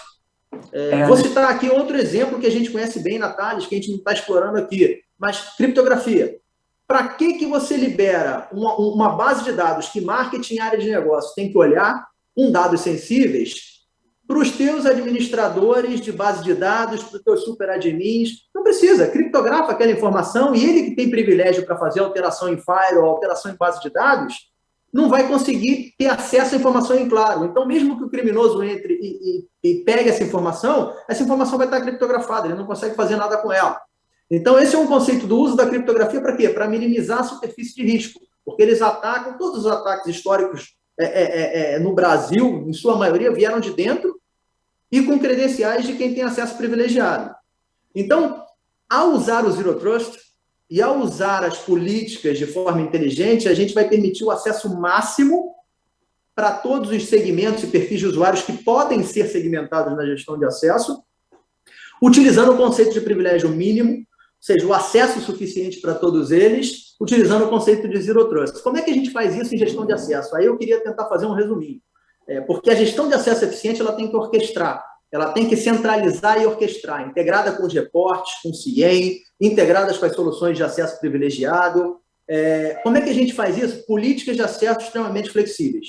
Speaker 5: Vou citar aqui outro exemplo que a gente conhece bem na Thales, que a gente não está explorando aqui, mas criptografia. Para que você libera uma base de dados que marketing e área de negócio tem que olhar, com dados sensíveis, para os teus administradores de base de dados, para os teus superadmins? Não precisa, criptografa aquela informação e ele que tem privilégio para fazer alteração em firewall, alteração em base de dados, não vai conseguir ter acesso à informação em claro. Então, mesmo que o criminoso entre e pegue essa informação vai estar criptografada, ele não consegue fazer nada com ela. Então, esse é um conceito do uso da criptografia para quê? Para minimizar a superfície de risco, porque eles atacam, todos os ataques históricos no Brasil, em sua maioria, vieram de dentro e com credenciais de quem tem acesso privilegiado. Então, ao usar o Zero Trust e ao usar as políticas de forma inteligente, a gente vai permitir o acesso máximo para todos os segmentos e perfis de usuários que podem ser segmentados na gestão de acesso, utilizando o conceito de privilégio mínimo, ou seja, o acesso suficiente para todos eles, utilizando o conceito de Zero Trust. Como é que a gente faz isso em gestão de acesso? Aí eu queria tentar fazer um resuminho. Porque a gestão de acesso eficiente ela tem que orquestrar, ela tem que centralizar e orquestrar, integrada com os reportes, com o CIEM, integradas com as soluções de acesso privilegiado. Como é que a gente faz isso? Políticas de acesso extremamente flexíveis.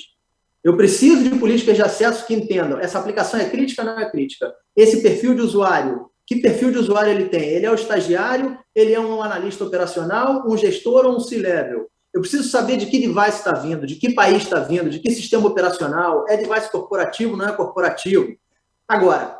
Speaker 5: Eu preciso de políticas de acesso que entendam essa aplicação é crítica ou não é crítica. Esse perfil de usuário, que perfil de usuário ele tem? Ele é o estagiário, ele é um analista operacional, um gestor ou um C-level? Eu preciso saber de que device está vindo, de que país está vindo, de que sistema operacional, é device corporativo, não é corporativo. Agora,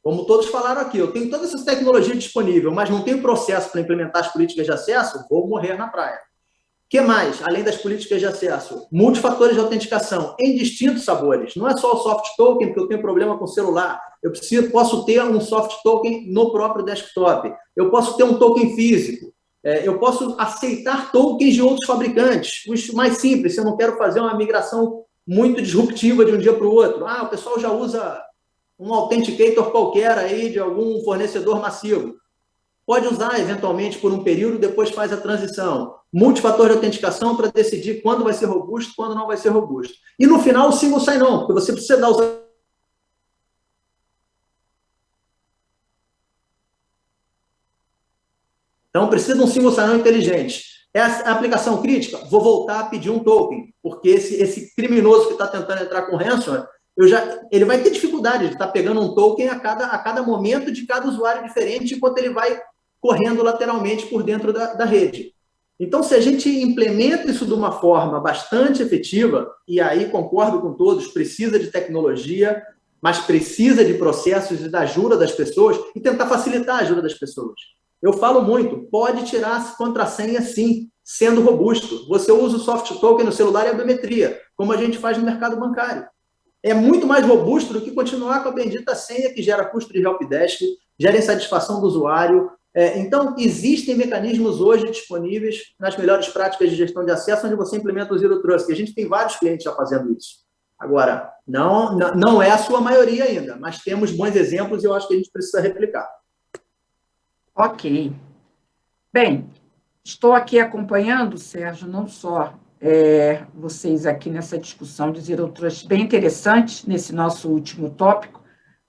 Speaker 5: como todos falaram aqui, eu tenho toda essa tecnologia disponível, mas não tenho processo para implementar as políticas de acesso, vou morrer na praia. O que mais, além das políticas de acesso? Multifatores de autenticação, em distintos sabores. Não é só o soft token, porque eu tenho problema com o celular. Eu posso ter um soft token no próprio desktop. Eu posso ter um token físico. Eu posso aceitar tokens de outros fabricantes. Os mais simples, se eu não quero fazer uma migração muito disruptiva de um dia para o outro. O pessoal já usa um authenticator qualquer aí de algum fornecedor massivo. Pode usar, eventualmente, por um período, depois faz a transição. Multifator de autenticação para decidir quando vai ser robusto, quando não vai ser robusto. E, no final, o single sign-on, porque você precisa dar os... Então, precisa de um single sign-on inteligente. Essa aplicação crítica, vou voltar a pedir um token, porque esse criminoso que está tentando entrar com ransomware, ele vai ter dificuldade de estar pegando um token a cada momento de cada usuário diferente, enquanto ele vai correndo lateralmente por dentro da rede. Então, se a gente implementa isso de uma forma bastante efetiva, e aí concordo com todos, precisa de tecnologia, mas precisa de processos e da ajuda das pessoas, e tentar facilitar a ajuda das pessoas. Eu falo muito, pode tirar a contrassenha sim, sendo robusto. Você usa o soft token no celular e a biometria, como a gente faz no mercado bancário. É muito mais robusto do que continuar com a bendita senha que gera custo de helpdesk, gera insatisfação do usuário. Então, existem mecanismos hoje disponíveis nas melhores práticas de gestão de acesso, onde você implementa o Zero Trust, e a gente tem vários clientes já fazendo isso. Agora, não é a sua maioria ainda, mas temos bons exemplos e eu acho que a gente precisa replicar.
Speaker 1: Ok. Bem, estou aqui acompanhando, Sérgio, não só vocês aqui nessa discussão de Zero Trust bem interessante, nesse nosso último tópico,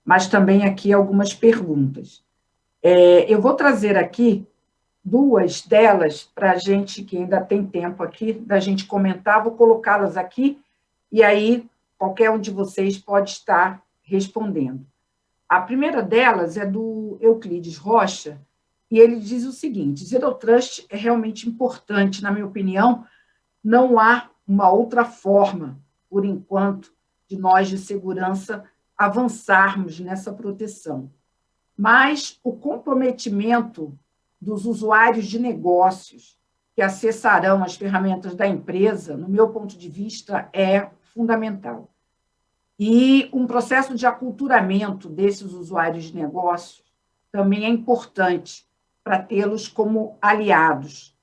Speaker 1: mas também aqui algumas perguntas. Eu vou trazer aqui duas delas para a gente, que ainda tem tempo aqui, da gente comentar, vou colocá-las aqui, e aí qualquer um de vocês pode estar respondendo. A primeira delas é do Euclides Rocha, e ele diz o seguinte: Zero Trust é realmente importante, na minha opinião, não há uma outra forma, por enquanto, de nós de segurança avançarmos nessa proteção. Mas o comprometimento dos usuários de negócios que acessarão as ferramentas da empresa, no meu ponto de vista, é fundamental. E um processo de aculturamento desses usuários de negócios também é importante para tê-los como aliados,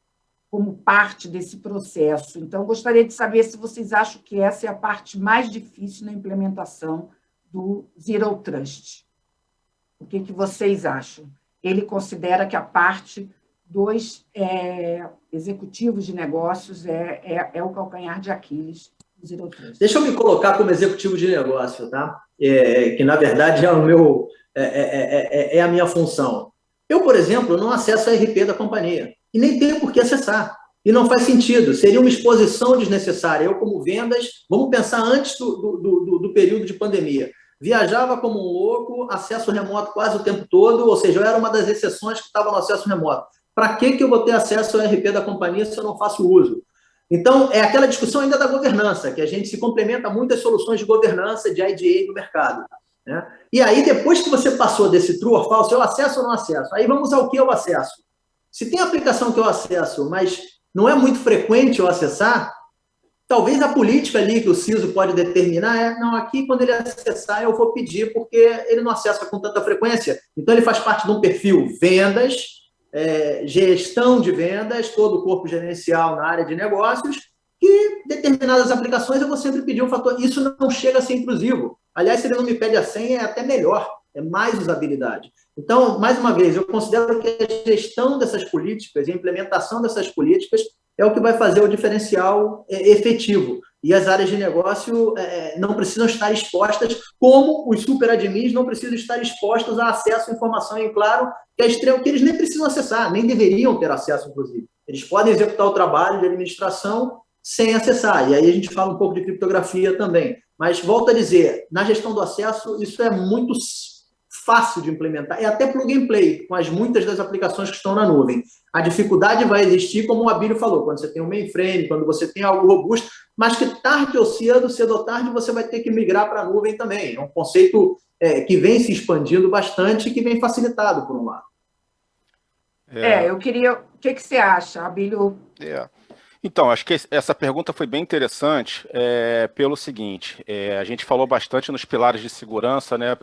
Speaker 1: como parte desse processo. Então, gostaria de saber se vocês acham que essa é a parte mais difícil na implementação do Zero Trust. O que vocês acham? Ele considera que a parte dos executivos de negócios é o calcanhar de Aquiles do Zero Trust.
Speaker 5: Deixa eu me colocar como executivo de negócio, tá? Que, na verdade, é a minha função. Eu, por exemplo, não acesso a RP da companhia e nem tenho por que acessar. E não faz sentido, seria uma exposição desnecessária. Eu, como vendas, vamos pensar antes do período de pandemia. Viajava como um louco, acesso remoto quase o tempo todo, ou seja, eu era uma das exceções que estava no acesso remoto. Para que eu vou ter acesso ao RP da companhia se eu não faço uso? Então, é aquela discussão ainda da governança, que a gente se complementa muito às soluções de governança de IDA no mercado, né? E aí, depois que você passou desse true or false, eu acesso ou não acesso? Aí vamos ao que eu acesso. Se tem aplicação que eu acesso, mas não é muito frequente eu acessar, talvez a política ali que o CISO pode determinar não, aqui quando ele acessar eu vou pedir, porque ele não acessa com tanta frequência. Então, ele faz parte de um perfil vendas, gestão de vendas, todo o corpo gerencial na área de negócios, que determinadas aplicações eu vou sempre pedir um fator. Isso não chega a ser intrusivo. Aliás, se ele não me pede a senha, é até melhor, é mais usabilidade. Então, mais uma vez, eu considero que a gestão dessas políticas e a implementação dessas políticas é o que vai fazer o diferencial efetivo. E as áreas de negócio não precisam estar expostas, como os superadmins não precisam estar expostos a acesso à informação em claro, que eles nem precisam acessar, nem deveriam ter acesso, inclusive. Eles podem executar o trabalho de administração sem acessar. E aí a gente fala um pouco de criptografia também. Mas, volto a dizer, na gestão do acesso, isso é muito fácil de implementar. É até plug and play, com muitas das aplicações que estão na nuvem. A dificuldade vai existir, como o Abílio falou, quando você tem um mainframe, quando você tem algo robusto, mas que tarde ou cedo ou tarde, você vai ter que migrar para a nuvem também. É um conceito que vem se expandindo bastante e que vem facilitado, por um lado.
Speaker 1: Eu queria... O que você acha, Abílio?
Speaker 2: Então, acho que essa pergunta foi bem interessante pelo seguinte, a gente falou bastante nos pilares de segurança, né,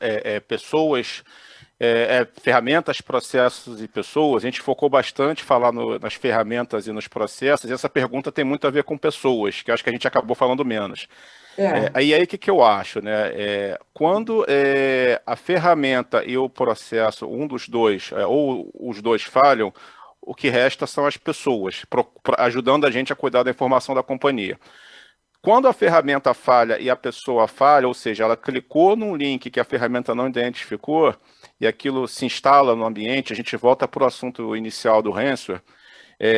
Speaker 2: pessoas, ferramentas, processos e pessoas. A gente focou bastante falar nas ferramentas e nos processos, e essa pergunta tem muito a ver com pessoas, que acho que a gente acabou falando menos. Aí o que eu acho, né? Quando a ferramenta e o processo, um dos dois, ou os dois falham, o que resta são as pessoas, ajudando a gente a cuidar da informação da companhia. Quando a ferramenta falha e a pessoa falha, ou seja, ela clicou num link que a ferramenta não identificou, e aquilo se instala no ambiente, a gente volta para o assunto inicial do ransomware,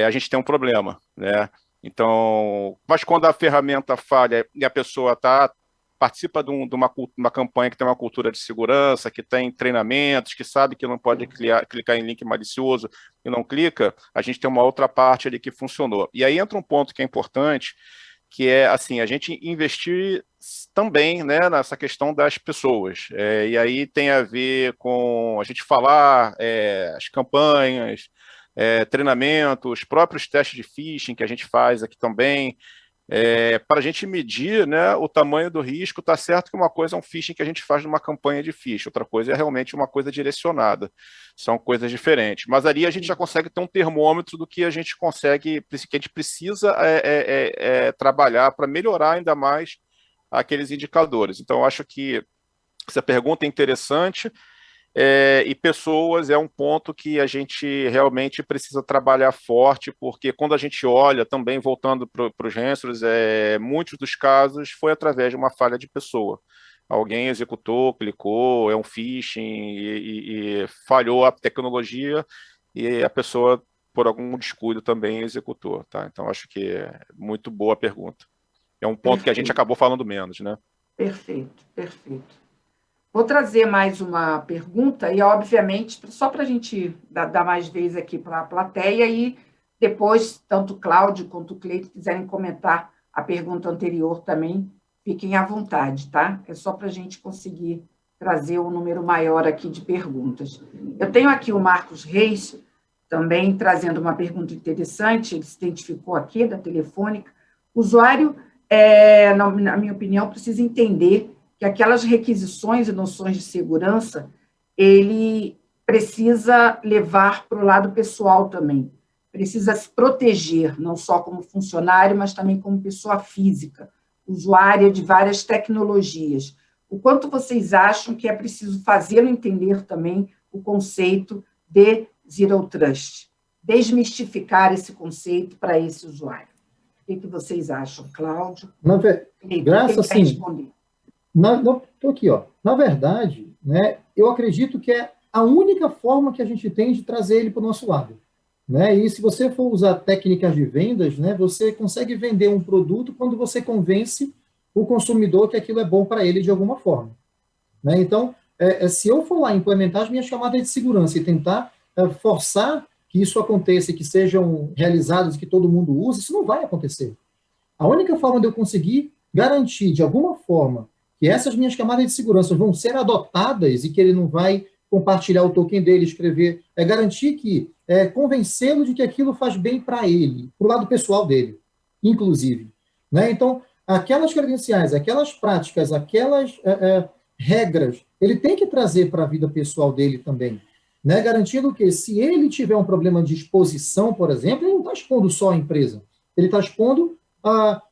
Speaker 2: a gente tem um problema, né? Então, mas quando a ferramenta falha e a pessoa participa de uma campanha que tem uma cultura de segurança, que tem treinamentos, que sabe que não pode clicar em link malicioso e não clica, a gente tem uma outra parte ali que funcionou. E aí entra um ponto que é importante, que é assim, a gente investir também, né, nessa questão das pessoas. E aí tem a ver com a gente falar as campanhas, treinamentos, próprios testes de phishing que a gente faz aqui também, para a gente medir, né, o tamanho do risco. Tá certo que uma coisa é um phishing que a gente faz numa campanha de phishing, outra coisa é realmente uma coisa direcionada, são coisas diferentes, mas ali a gente já consegue ter um termômetro do que a gente consegue, que a gente precisa trabalhar para melhorar ainda mais aqueles indicadores. Então, eu acho que essa pergunta é interessante, e pessoas é um ponto que a gente realmente precisa trabalhar forte, porque quando a gente olha, também voltando para os ransomwares, muitos dos casos foi através de uma falha de pessoa. Alguém executou, clicou, é um phishing, e falhou a tecnologia, e a pessoa, por algum descuido, também executou. Tá? Então, acho que é muito boa a pergunta. É um ponto que a gente acabou falando menos, né?
Speaker 1: Perfeito, perfeito. Vou trazer mais uma pergunta, e, obviamente, só para a gente dar mais vez aqui para a plateia, e depois, tanto o Cláudio quanto o Cleito quiserem comentar a pergunta anterior também, fiquem à vontade, tá? É só para a gente conseguir trazer um número maior aqui de perguntas. Eu tenho aqui o Marcos Reis, também trazendo uma pergunta interessante, ele se identificou aqui, da Telefônica. O usuário, na minha opinião, precisa entender que aquelas requisições e noções de segurança, ele precisa levar para o lado pessoal também. precisa se proteger, não só como funcionário, mas também como pessoa física, usuária de várias tecnologias. O quanto vocês acham que é preciso fazê-lo entender também o conceito de Zero Trust? Desmistificar esse conceito para esse usuário. O que vocês acham, Cláudio?
Speaker 4: Graça, sim. Estou aqui, ó. Na verdade, né, eu acredito que é a única forma que a gente tem de trazer ele para o nosso lado. Né? E se você for usar técnicas de vendas, né, você consegue vender um produto quando você convence o consumidor que aquilo é bom para ele de alguma forma. Né? Então, se eu for lá implementar as minhas camadas de segurança e tentar forçar que isso aconteça e que sejam realizados, que todo mundo use, isso não vai acontecer. A única forma de eu conseguir garantir, de alguma forma, que essas minhas camadas de segurança vão ser adotadas e que ele não vai compartilhar o token dele, escrever, é garantir que, convencê-lo de que aquilo faz bem para ele, para o lado pessoal dele, inclusive. Né? Então, aquelas credenciais, aquelas práticas, aquelas regras, ele tem que trazer para a vida pessoal dele também. Né? Garantindo que, se ele tiver um problema de exposição, por exemplo, ele não está expondo só a empresa, ele está expondo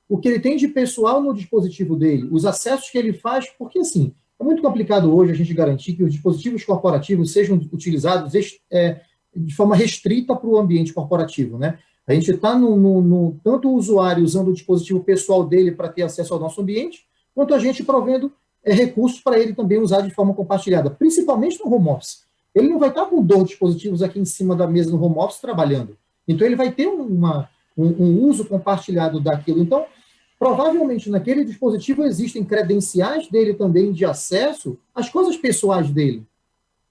Speaker 4: o que ele tem de pessoal no dispositivo dele, os acessos que ele faz, porque, assim, é muito complicado hoje a gente garantir que os dispositivos corporativos sejam utilizados de forma restrita para o ambiente corporativo, né? A gente está tanto o usuário usando o dispositivo pessoal dele para ter acesso ao nosso ambiente, quanto a gente provendo recursos para ele também usar de forma compartilhada, principalmente no home office. Ele não vai estar com 2 dispositivos aqui em cima da mesa no home office trabalhando. Então, ele vai ter um uso compartilhado daquilo. Então, provavelmente, naquele dispositivo existem credenciais dele também de acesso às coisas pessoais dele.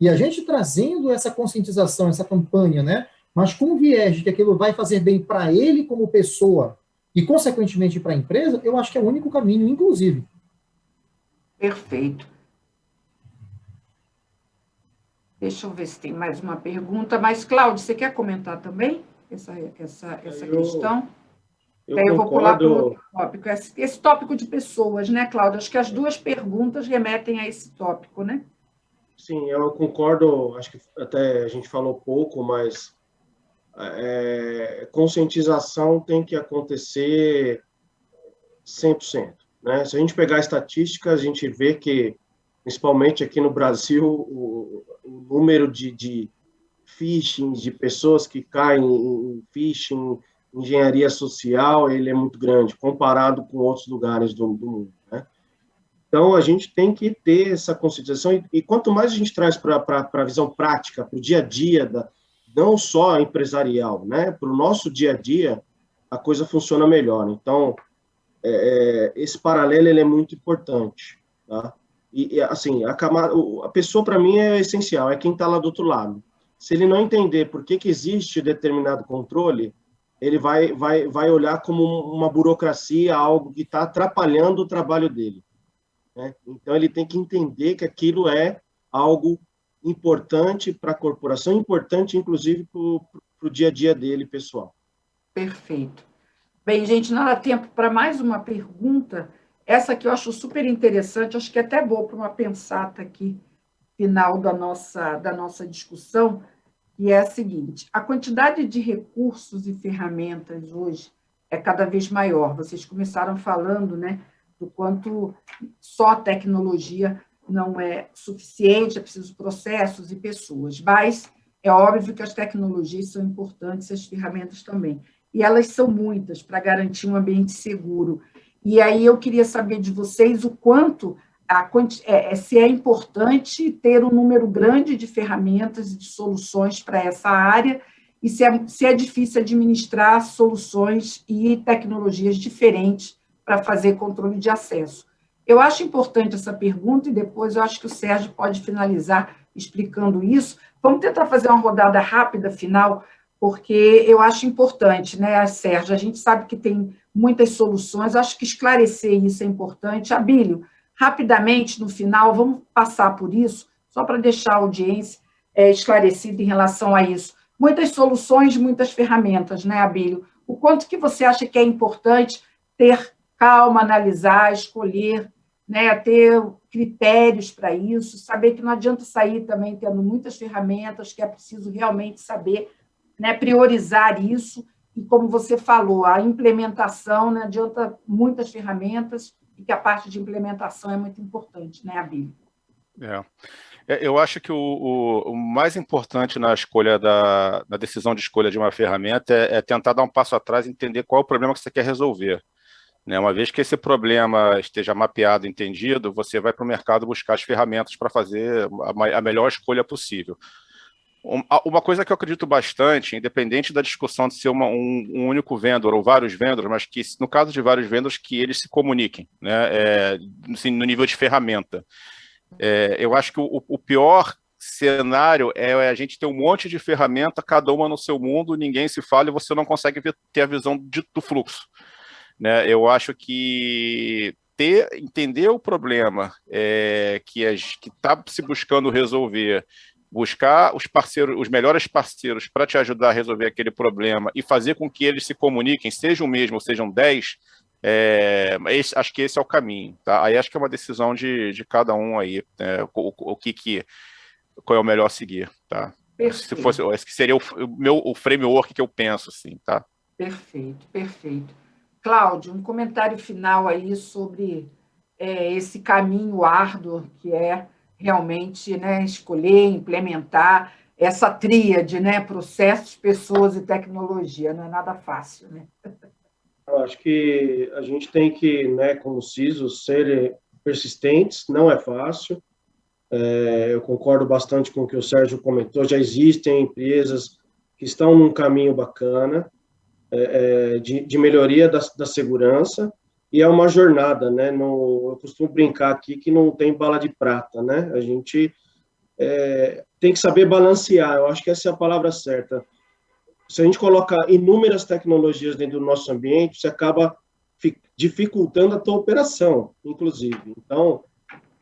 Speaker 4: E a gente trazendo essa conscientização, essa campanha, né, mas com o viés de que aquilo vai fazer bem para ele como pessoa e, consequentemente, para a empresa, eu acho que é o único caminho, inclusive.
Speaker 1: Perfeito. Deixa eu ver se tem mais uma pergunta. Mas, Cláudio, você quer comentar também essa questão? Eu vou pular para outro tópico. Esse tópico de pessoas, né, Cláudio? Acho que as 2 perguntas remetem a esse tópico, né?
Speaker 3: Sim, eu concordo. Acho que até a gente falou pouco, mas conscientização tem que acontecer 100%. Né? Se a gente pegar estatísticas, a gente vê que, principalmente aqui no Brasil, o número de phishing, de pessoas que caem em phishing, engenharia social, ele é muito grande, comparado com outros lugares do mundo. Né? Então, a gente tem que ter essa conscientização, e quanto mais a gente traz para a visão prática, para o dia a dia, não só empresarial, né? Para o nosso dia a dia, a coisa funciona melhor. Então, esse paralelo ele é muito importante. Tá? E assim, a pessoa, para mim, é essencial, é quem está lá do outro lado. Se ele não entender por que existe determinado controle, ele vai olhar como uma burocracia, algo que está atrapalhando o trabalho dele. Né? Então, ele tem que entender que aquilo é algo importante para a corporação, importante, inclusive, para o dia a dia dele, pessoal.
Speaker 1: Perfeito. Bem, gente, não dá tempo para mais uma pergunta. Essa aqui eu acho super interessante, acho que é até boa para uma pensata aqui, final da nossa discussão, e é a seguinte: a quantidade de recursos e ferramentas hoje é cada vez maior. Vocês começaram falando, né, do quanto só a tecnologia não é suficiente, é preciso processos e pessoas, mas é óbvio que as tecnologias são importantes, as ferramentas também, e elas são muitas para garantir um ambiente seguro. E aí eu queria saber de vocês o quanto, se é importante ter um número grande de ferramentas e de soluções para essa área, e se é difícil administrar soluções e tecnologias diferentes para fazer controle de acesso. Eu acho importante essa pergunta, e depois eu acho que o Sérgio pode finalizar explicando isso. Vamos tentar fazer uma rodada rápida final, porque eu acho importante, né, Sérgio? A gente sabe que tem muitas soluções, acho que esclarecer isso é importante. Abílio, rapidamente, no final, vamos passar por isso, só para deixar a audiência esclarecida em relação a isso. Muitas soluções, muitas ferramentas, né, Abílio? O quanto que você acha que é importante ter calma, analisar, escolher, né, ter critérios para isso, saber que não adianta sair também tendo muitas ferramentas, que é preciso realmente saber né, priorizar isso, e como você falou, a implementação, não adianta muitas ferramentas, e que a parte de implementação é muito importante, né, Abílio?
Speaker 2: Eu acho que o mais importante na escolha na decisão de escolha de uma ferramenta é tentar dar um passo atrás e entender qual é o problema que você quer resolver. Né? Uma vez que esse problema esteja mapeado, entendido, você vai para o mercado buscar as ferramentas para fazer a melhor escolha possível. Uma coisa que eu acredito bastante, independente da discussão de ser um único vendedor ou vários vendedores, mas que, no caso de vários vendedores, que eles se comuniquem, né? Assim, no nível de ferramenta. Eu acho que o pior cenário é a gente ter um monte de ferramenta, cada uma no seu mundo, ninguém se fala e você não consegue ter a visão do fluxo. Né? Eu acho que entender o problema que está se buscando resolver, buscar os melhores parceiros para te ajudar a resolver aquele problema e fazer com que eles se comuniquem, sejam mesmo ou sejam 10, acho que esse é o caminho. Tá? Aí acho que é uma decisão de cada um aí, qual é o melhor a seguir. Tá? Se fosse, esse que seria o framework que eu penso, assim, tá?
Speaker 1: Perfeito, perfeito. Cláudio, um comentário final aí sobre esse caminho árduo que é realmente, né, escolher, implementar essa tríade, né, processos, pessoas e tecnologia. Não é nada fácil, né?
Speaker 3: Eu acho que a gente tem que, né, como CISOs, ser persistentes, não é fácil. Eu concordo bastante com o que o Sérgio comentou, já existem empresas que estão num caminho bacana, de melhoria da segurança, e é uma jornada, né? Eu costumo brincar aqui que não tem bala de prata, né? A gente tem que saber balancear, eu acho que essa é a palavra certa. Se a gente coloca inúmeras tecnologias dentro do nosso ambiente, você acaba dificultando a tua operação, inclusive. Então,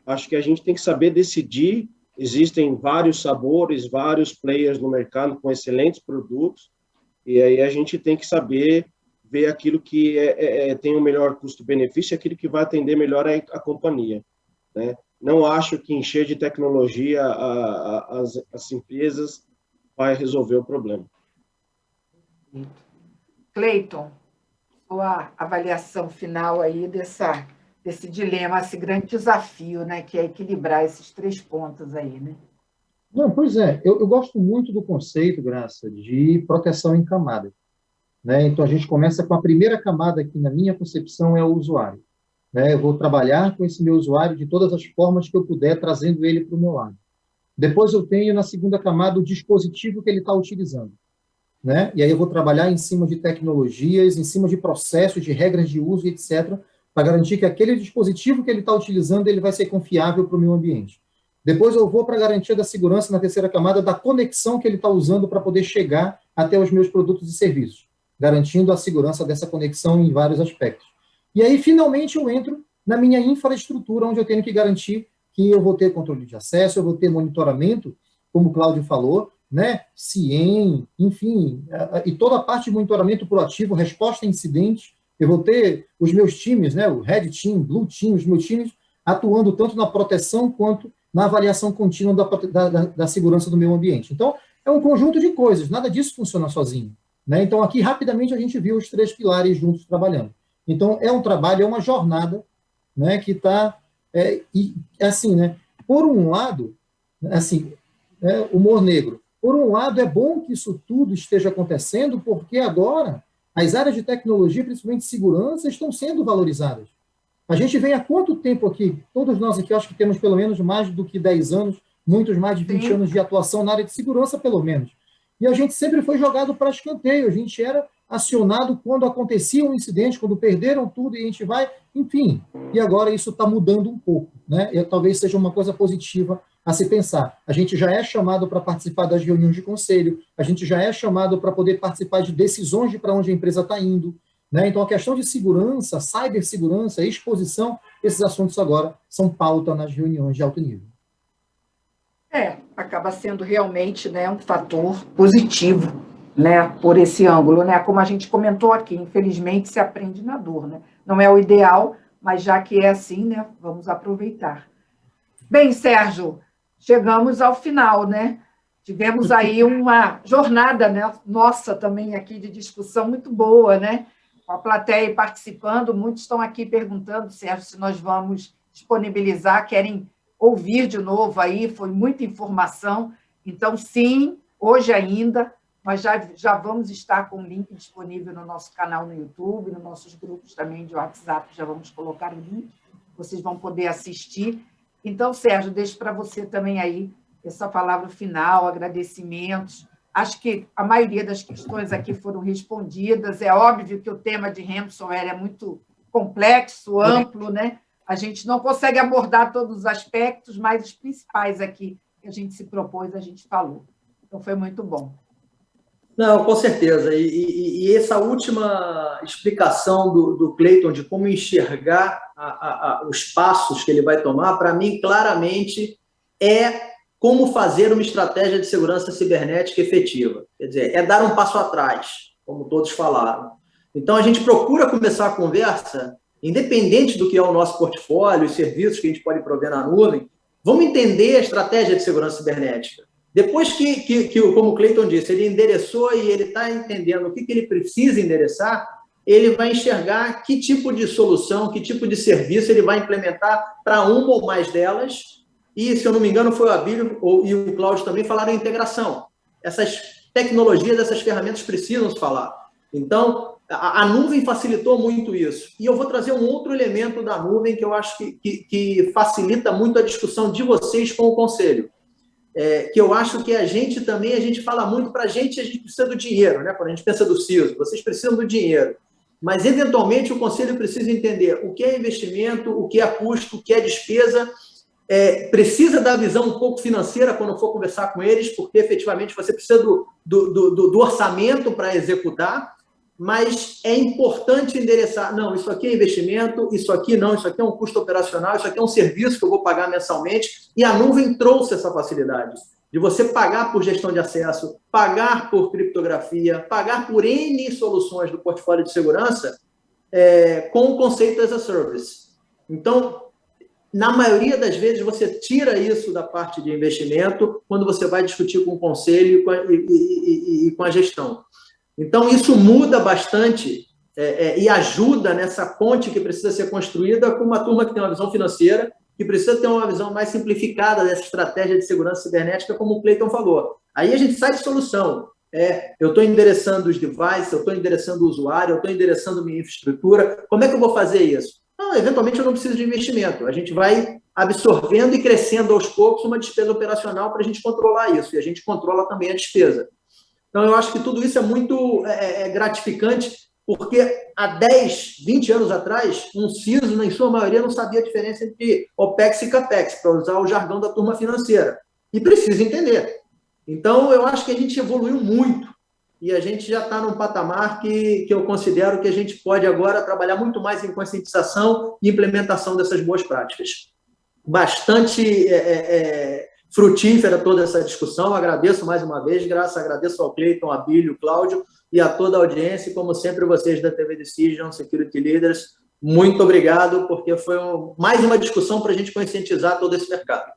Speaker 3: acho que a gente tem que saber decidir, existem vários sabores, vários players no mercado com excelentes produtos, e aí a gente tem que saber ver aquilo que tem o melhor custo-benefício, aquilo que vai atender melhor a companhia. Né? Não acho que encher de tecnologia as empresas vai resolver o problema.
Speaker 1: Cleiton, sua avaliação final aí desse dilema, esse grande desafio, né, que é equilibrar esses 3 pontos aí, né?
Speaker 4: Não, pois é, eu gosto muito do conceito, Graça, de proteção em camada. Né? Então, a gente começa com a primeira camada, que, na minha concepção, é o usuário. Né? Eu vou trabalhar com esse meu usuário de todas as formas que eu puder, trazendo ele para o meu lado. Depois, eu tenho, na segunda camada, o dispositivo que ele está utilizando. Né? E aí eu vou trabalhar em cima de tecnologias, em cima de processos, de regras de uso, etc., para garantir que aquele dispositivo que ele está utilizando ele vai ser confiável para o meu ambiente. Depois eu vou para a garantia da segurança na terceira camada da conexão que ele está usando para poder chegar até os meus produtos e serviços, garantindo a segurança dessa conexão em vários aspectos. E aí, finalmente, eu entro na minha infraestrutura, onde eu tenho que garantir que eu vou ter controle de acesso, eu vou ter monitoramento, como o Cláudio falou, né? CIEM, enfim, e toda a parte de monitoramento proativo, resposta a incidentes. Eu vou ter os meus times, né? O Red Team, Blue Team, os meus times atuando tanto na proteção quanto na avaliação contínua da segurança do meu ambiente. Então, é um conjunto de coisas, nada disso funciona sozinho. Né? Então, aqui, rapidamente, a gente viu os 3 pilares juntos trabalhando. Então, é um trabalho, é uma jornada, né, que está... assim, né, por um lado, assim, humor negro, por um lado, é bom que isso tudo esteja acontecendo, porque agora as áreas de tecnologia, principalmente segurança, estão sendo valorizadas. A gente vem há quanto tempo aqui? Todos nós aqui, acho que temos pelo menos mais do que 10 anos, muitos mais de 20 anos de atuação na área de segurança, pelo menos. E a gente sempre foi jogado para escanteio, a gente era acionado quando acontecia um incidente, quando perderam tudo e a gente vai, enfim. E agora isso está mudando um pouco, né? E talvez seja uma coisa positiva a se pensar. A gente já é chamado para participar das reuniões de conselho, a gente já é chamado para poder participar de decisões de para onde a empresa está indo. Né? Então, a questão de segurança, cibersegurança, exposição, esses assuntos agora são pauta nas reuniões de alto nível.
Speaker 1: Acaba sendo realmente, né, um fator positivo, né, por esse ângulo, né? Como a gente comentou aqui, infelizmente se aprende na dor, né? Não é o ideal, mas já que é assim, né, vamos aproveitar. Bem, Sérgio, chegamos ao final, né? Tivemos aí uma jornada, né, nossa também aqui de discussão muito boa, né? Com a plateia participando, muitos estão aqui perguntando, Sérgio, se nós vamos disponibilizar, querem ouvir de novo aí, foi muita informação. Então, sim, hoje ainda, mas já vamos estar com o link disponível no nosso canal no YouTube, nos nossos grupos também de WhatsApp, já vamos colocar o link, vocês vão poder assistir. Então, Sérgio, deixo para você também aí essa palavra final, agradecimentos. Acho que a maioria das questões aqui foram respondidas. É óbvio que o tema de ransomware é muito complexo, amplo, né? A gente não consegue abordar todos os aspectos, mas os principais aqui que a gente se propôs, a gente falou. Então, foi muito bom.
Speaker 5: Não, com certeza. E essa última explicação do Clayton de como enxergar os passos que ele vai tomar, para mim, claramente, é como fazer uma estratégia de segurança cibernética efetiva. Quer dizer, é dar um passo atrás, como todos falaram. Então, a gente procura começar a conversa, independente do que é o nosso portfólio, os serviços que a gente pode prover na nuvem, vamos entender a estratégia de segurança cibernética. Depois como o Clayton disse, ele endereçou e ele está entendendo o que ele precisa endereçar, ele vai enxergar que tipo de solução, que tipo de serviço ele vai implementar para uma ou mais delas. E, se eu não me engano, foi o Abílio e o Cláudio também falaram em integração. Essas tecnologias, essas ferramentas precisam se falar. Então, a nuvem facilitou muito isso. E eu vou trazer um outro elemento da nuvem que eu acho que facilita muito a discussão de vocês com o Conselho. Que eu acho que a gente fala muito para a gente precisa do dinheiro, né? Quando a gente pensa do CISO, vocês precisam do dinheiro. Mas, eventualmente, o Conselho precisa entender o que é investimento, o que é custo, o que é despesa. Precisa da visão um pouco financeira quando for conversar com eles, porque, efetivamente, você precisa do orçamento para executar, mas é importante endereçar, não, isso aqui é investimento, isso aqui não, isso aqui é um custo operacional, isso aqui é um serviço que eu vou pagar mensalmente, e a nuvem trouxe essa facilidade de você pagar por gestão de acesso, pagar por criptografia, pagar por N soluções do portfólio de segurança com o conceito as a service. Então, na maioria das vezes, você tira isso da parte de investimento quando você vai discutir com o conselho e com a gestão. Então, isso muda bastante e ajuda nessa ponte que precisa ser construída com uma turma que tem uma visão financeira, que precisa ter uma visão mais simplificada dessa estratégia de segurança cibernética, como o Clayton falou. Aí a gente sai de solução. Eu estou endereçando os devices, eu estou endereçando o usuário, eu estou endereçando minha infraestrutura. Como é que eu vou fazer isso? Não, eventualmente eu não preciso de investimento. A gente vai absorvendo e crescendo aos poucos uma despesa operacional para a gente controlar isso. E a gente controla também a despesa. Então, eu acho que tudo isso é muito gratificante, porque há 10, 20 anos atrás, um CISO, em sua maioria, não sabia a diferença entre OPEX e CAPEX, para usar o jargão da turma financeira. E precisa entender. Então, eu acho que a gente evoluiu muito. E a gente já está num patamar que eu considero que a gente pode agora trabalhar muito mais em conscientização e implementação dessas boas práticas. Bastante frutífera toda essa discussão. Agradeço mais uma vez, agradeço ao Clayton, Abílio, Cláudio e a toda a audiência, e como sempre vocês da TV Decision, Security Leaders, muito obrigado, porque foi mais uma discussão para a gente conscientizar todo esse mercado.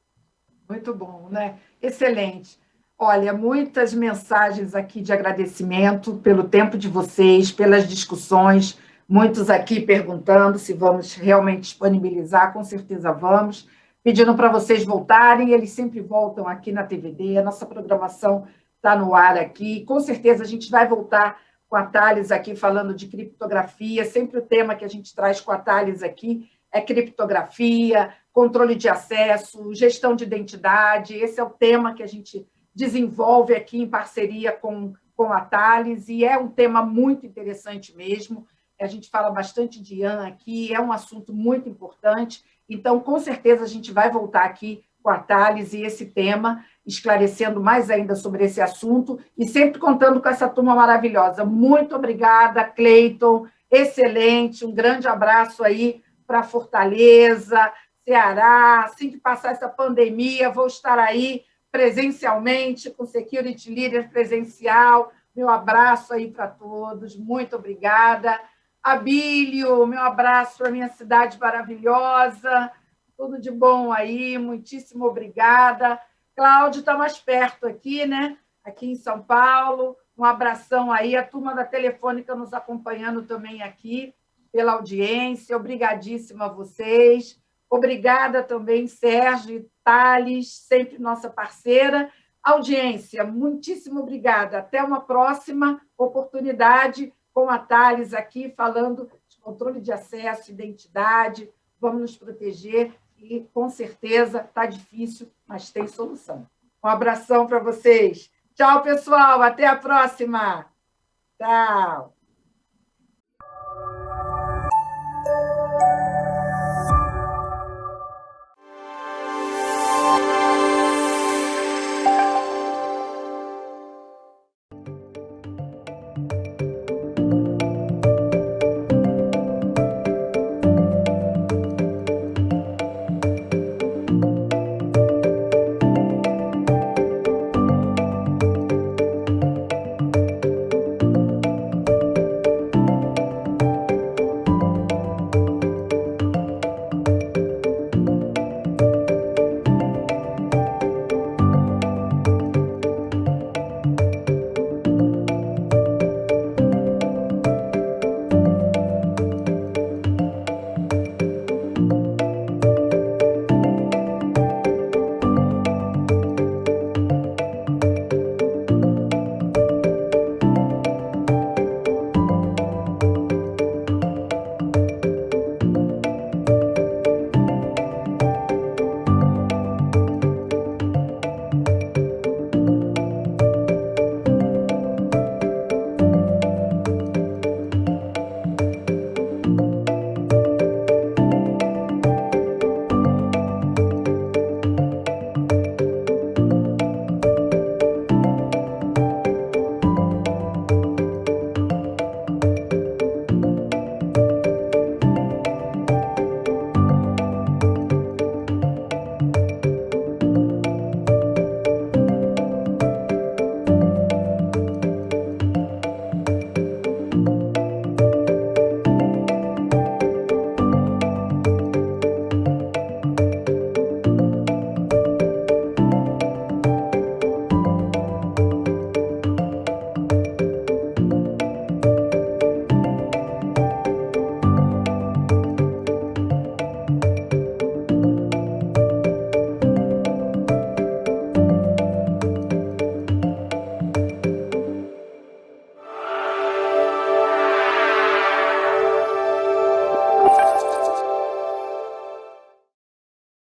Speaker 1: Muito bom, né? Excelente. Olha, muitas mensagens aqui de agradecimento pelo tempo de vocês, pelas discussões, muitos aqui perguntando se vamos realmente disponibilizar, com certeza vamos, pedindo para vocês voltarem, eles sempre voltam aqui na TVD, a nossa programação está no ar aqui, com certeza a gente vai voltar com a Thales aqui falando de criptografia, sempre o tema que a gente traz com a Thales aqui é criptografia, controle de acesso, gestão de identidade, esse é o tema que a gente desenvolve aqui em parceria com a Thales, e é um tema muito interessante mesmo, a gente fala bastante de IAM aqui, é um assunto muito importante, então, com certeza, a gente vai voltar aqui com a Thales e esse tema, esclarecendo mais ainda sobre esse assunto, e sempre contando com essa turma maravilhosa. Muito obrigada, Clayton, excelente, um grande abraço aí para Fortaleza, Ceará, assim que passar essa pandemia, vou estar aí presencialmente, com Security Leader presencial. Meu abraço aí para todos, muito obrigada. Abílio, meu abraço para a minha cidade maravilhosa, tudo de bom aí, muitíssimo obrigada. Cláudio está mais perto aqui, né? Aqui em São Paulo. Um abração aí, a turma da Telefônica nos acompanhando também aqui, pela audiência. Obrigadíssima a vocês. Obrigada também, Sérgio e Thales, sempre nossa parceira. Audiência, muitíssimo obrigada. Até uma próxima oportunidade com a Thales aqui, falando de controle de acesso, identidade. Vamos nos proteger e, com certeza, está difícil, mas tem solução. Um abração para vocês. Tchau, pessoal. Até a próxima. Tchau.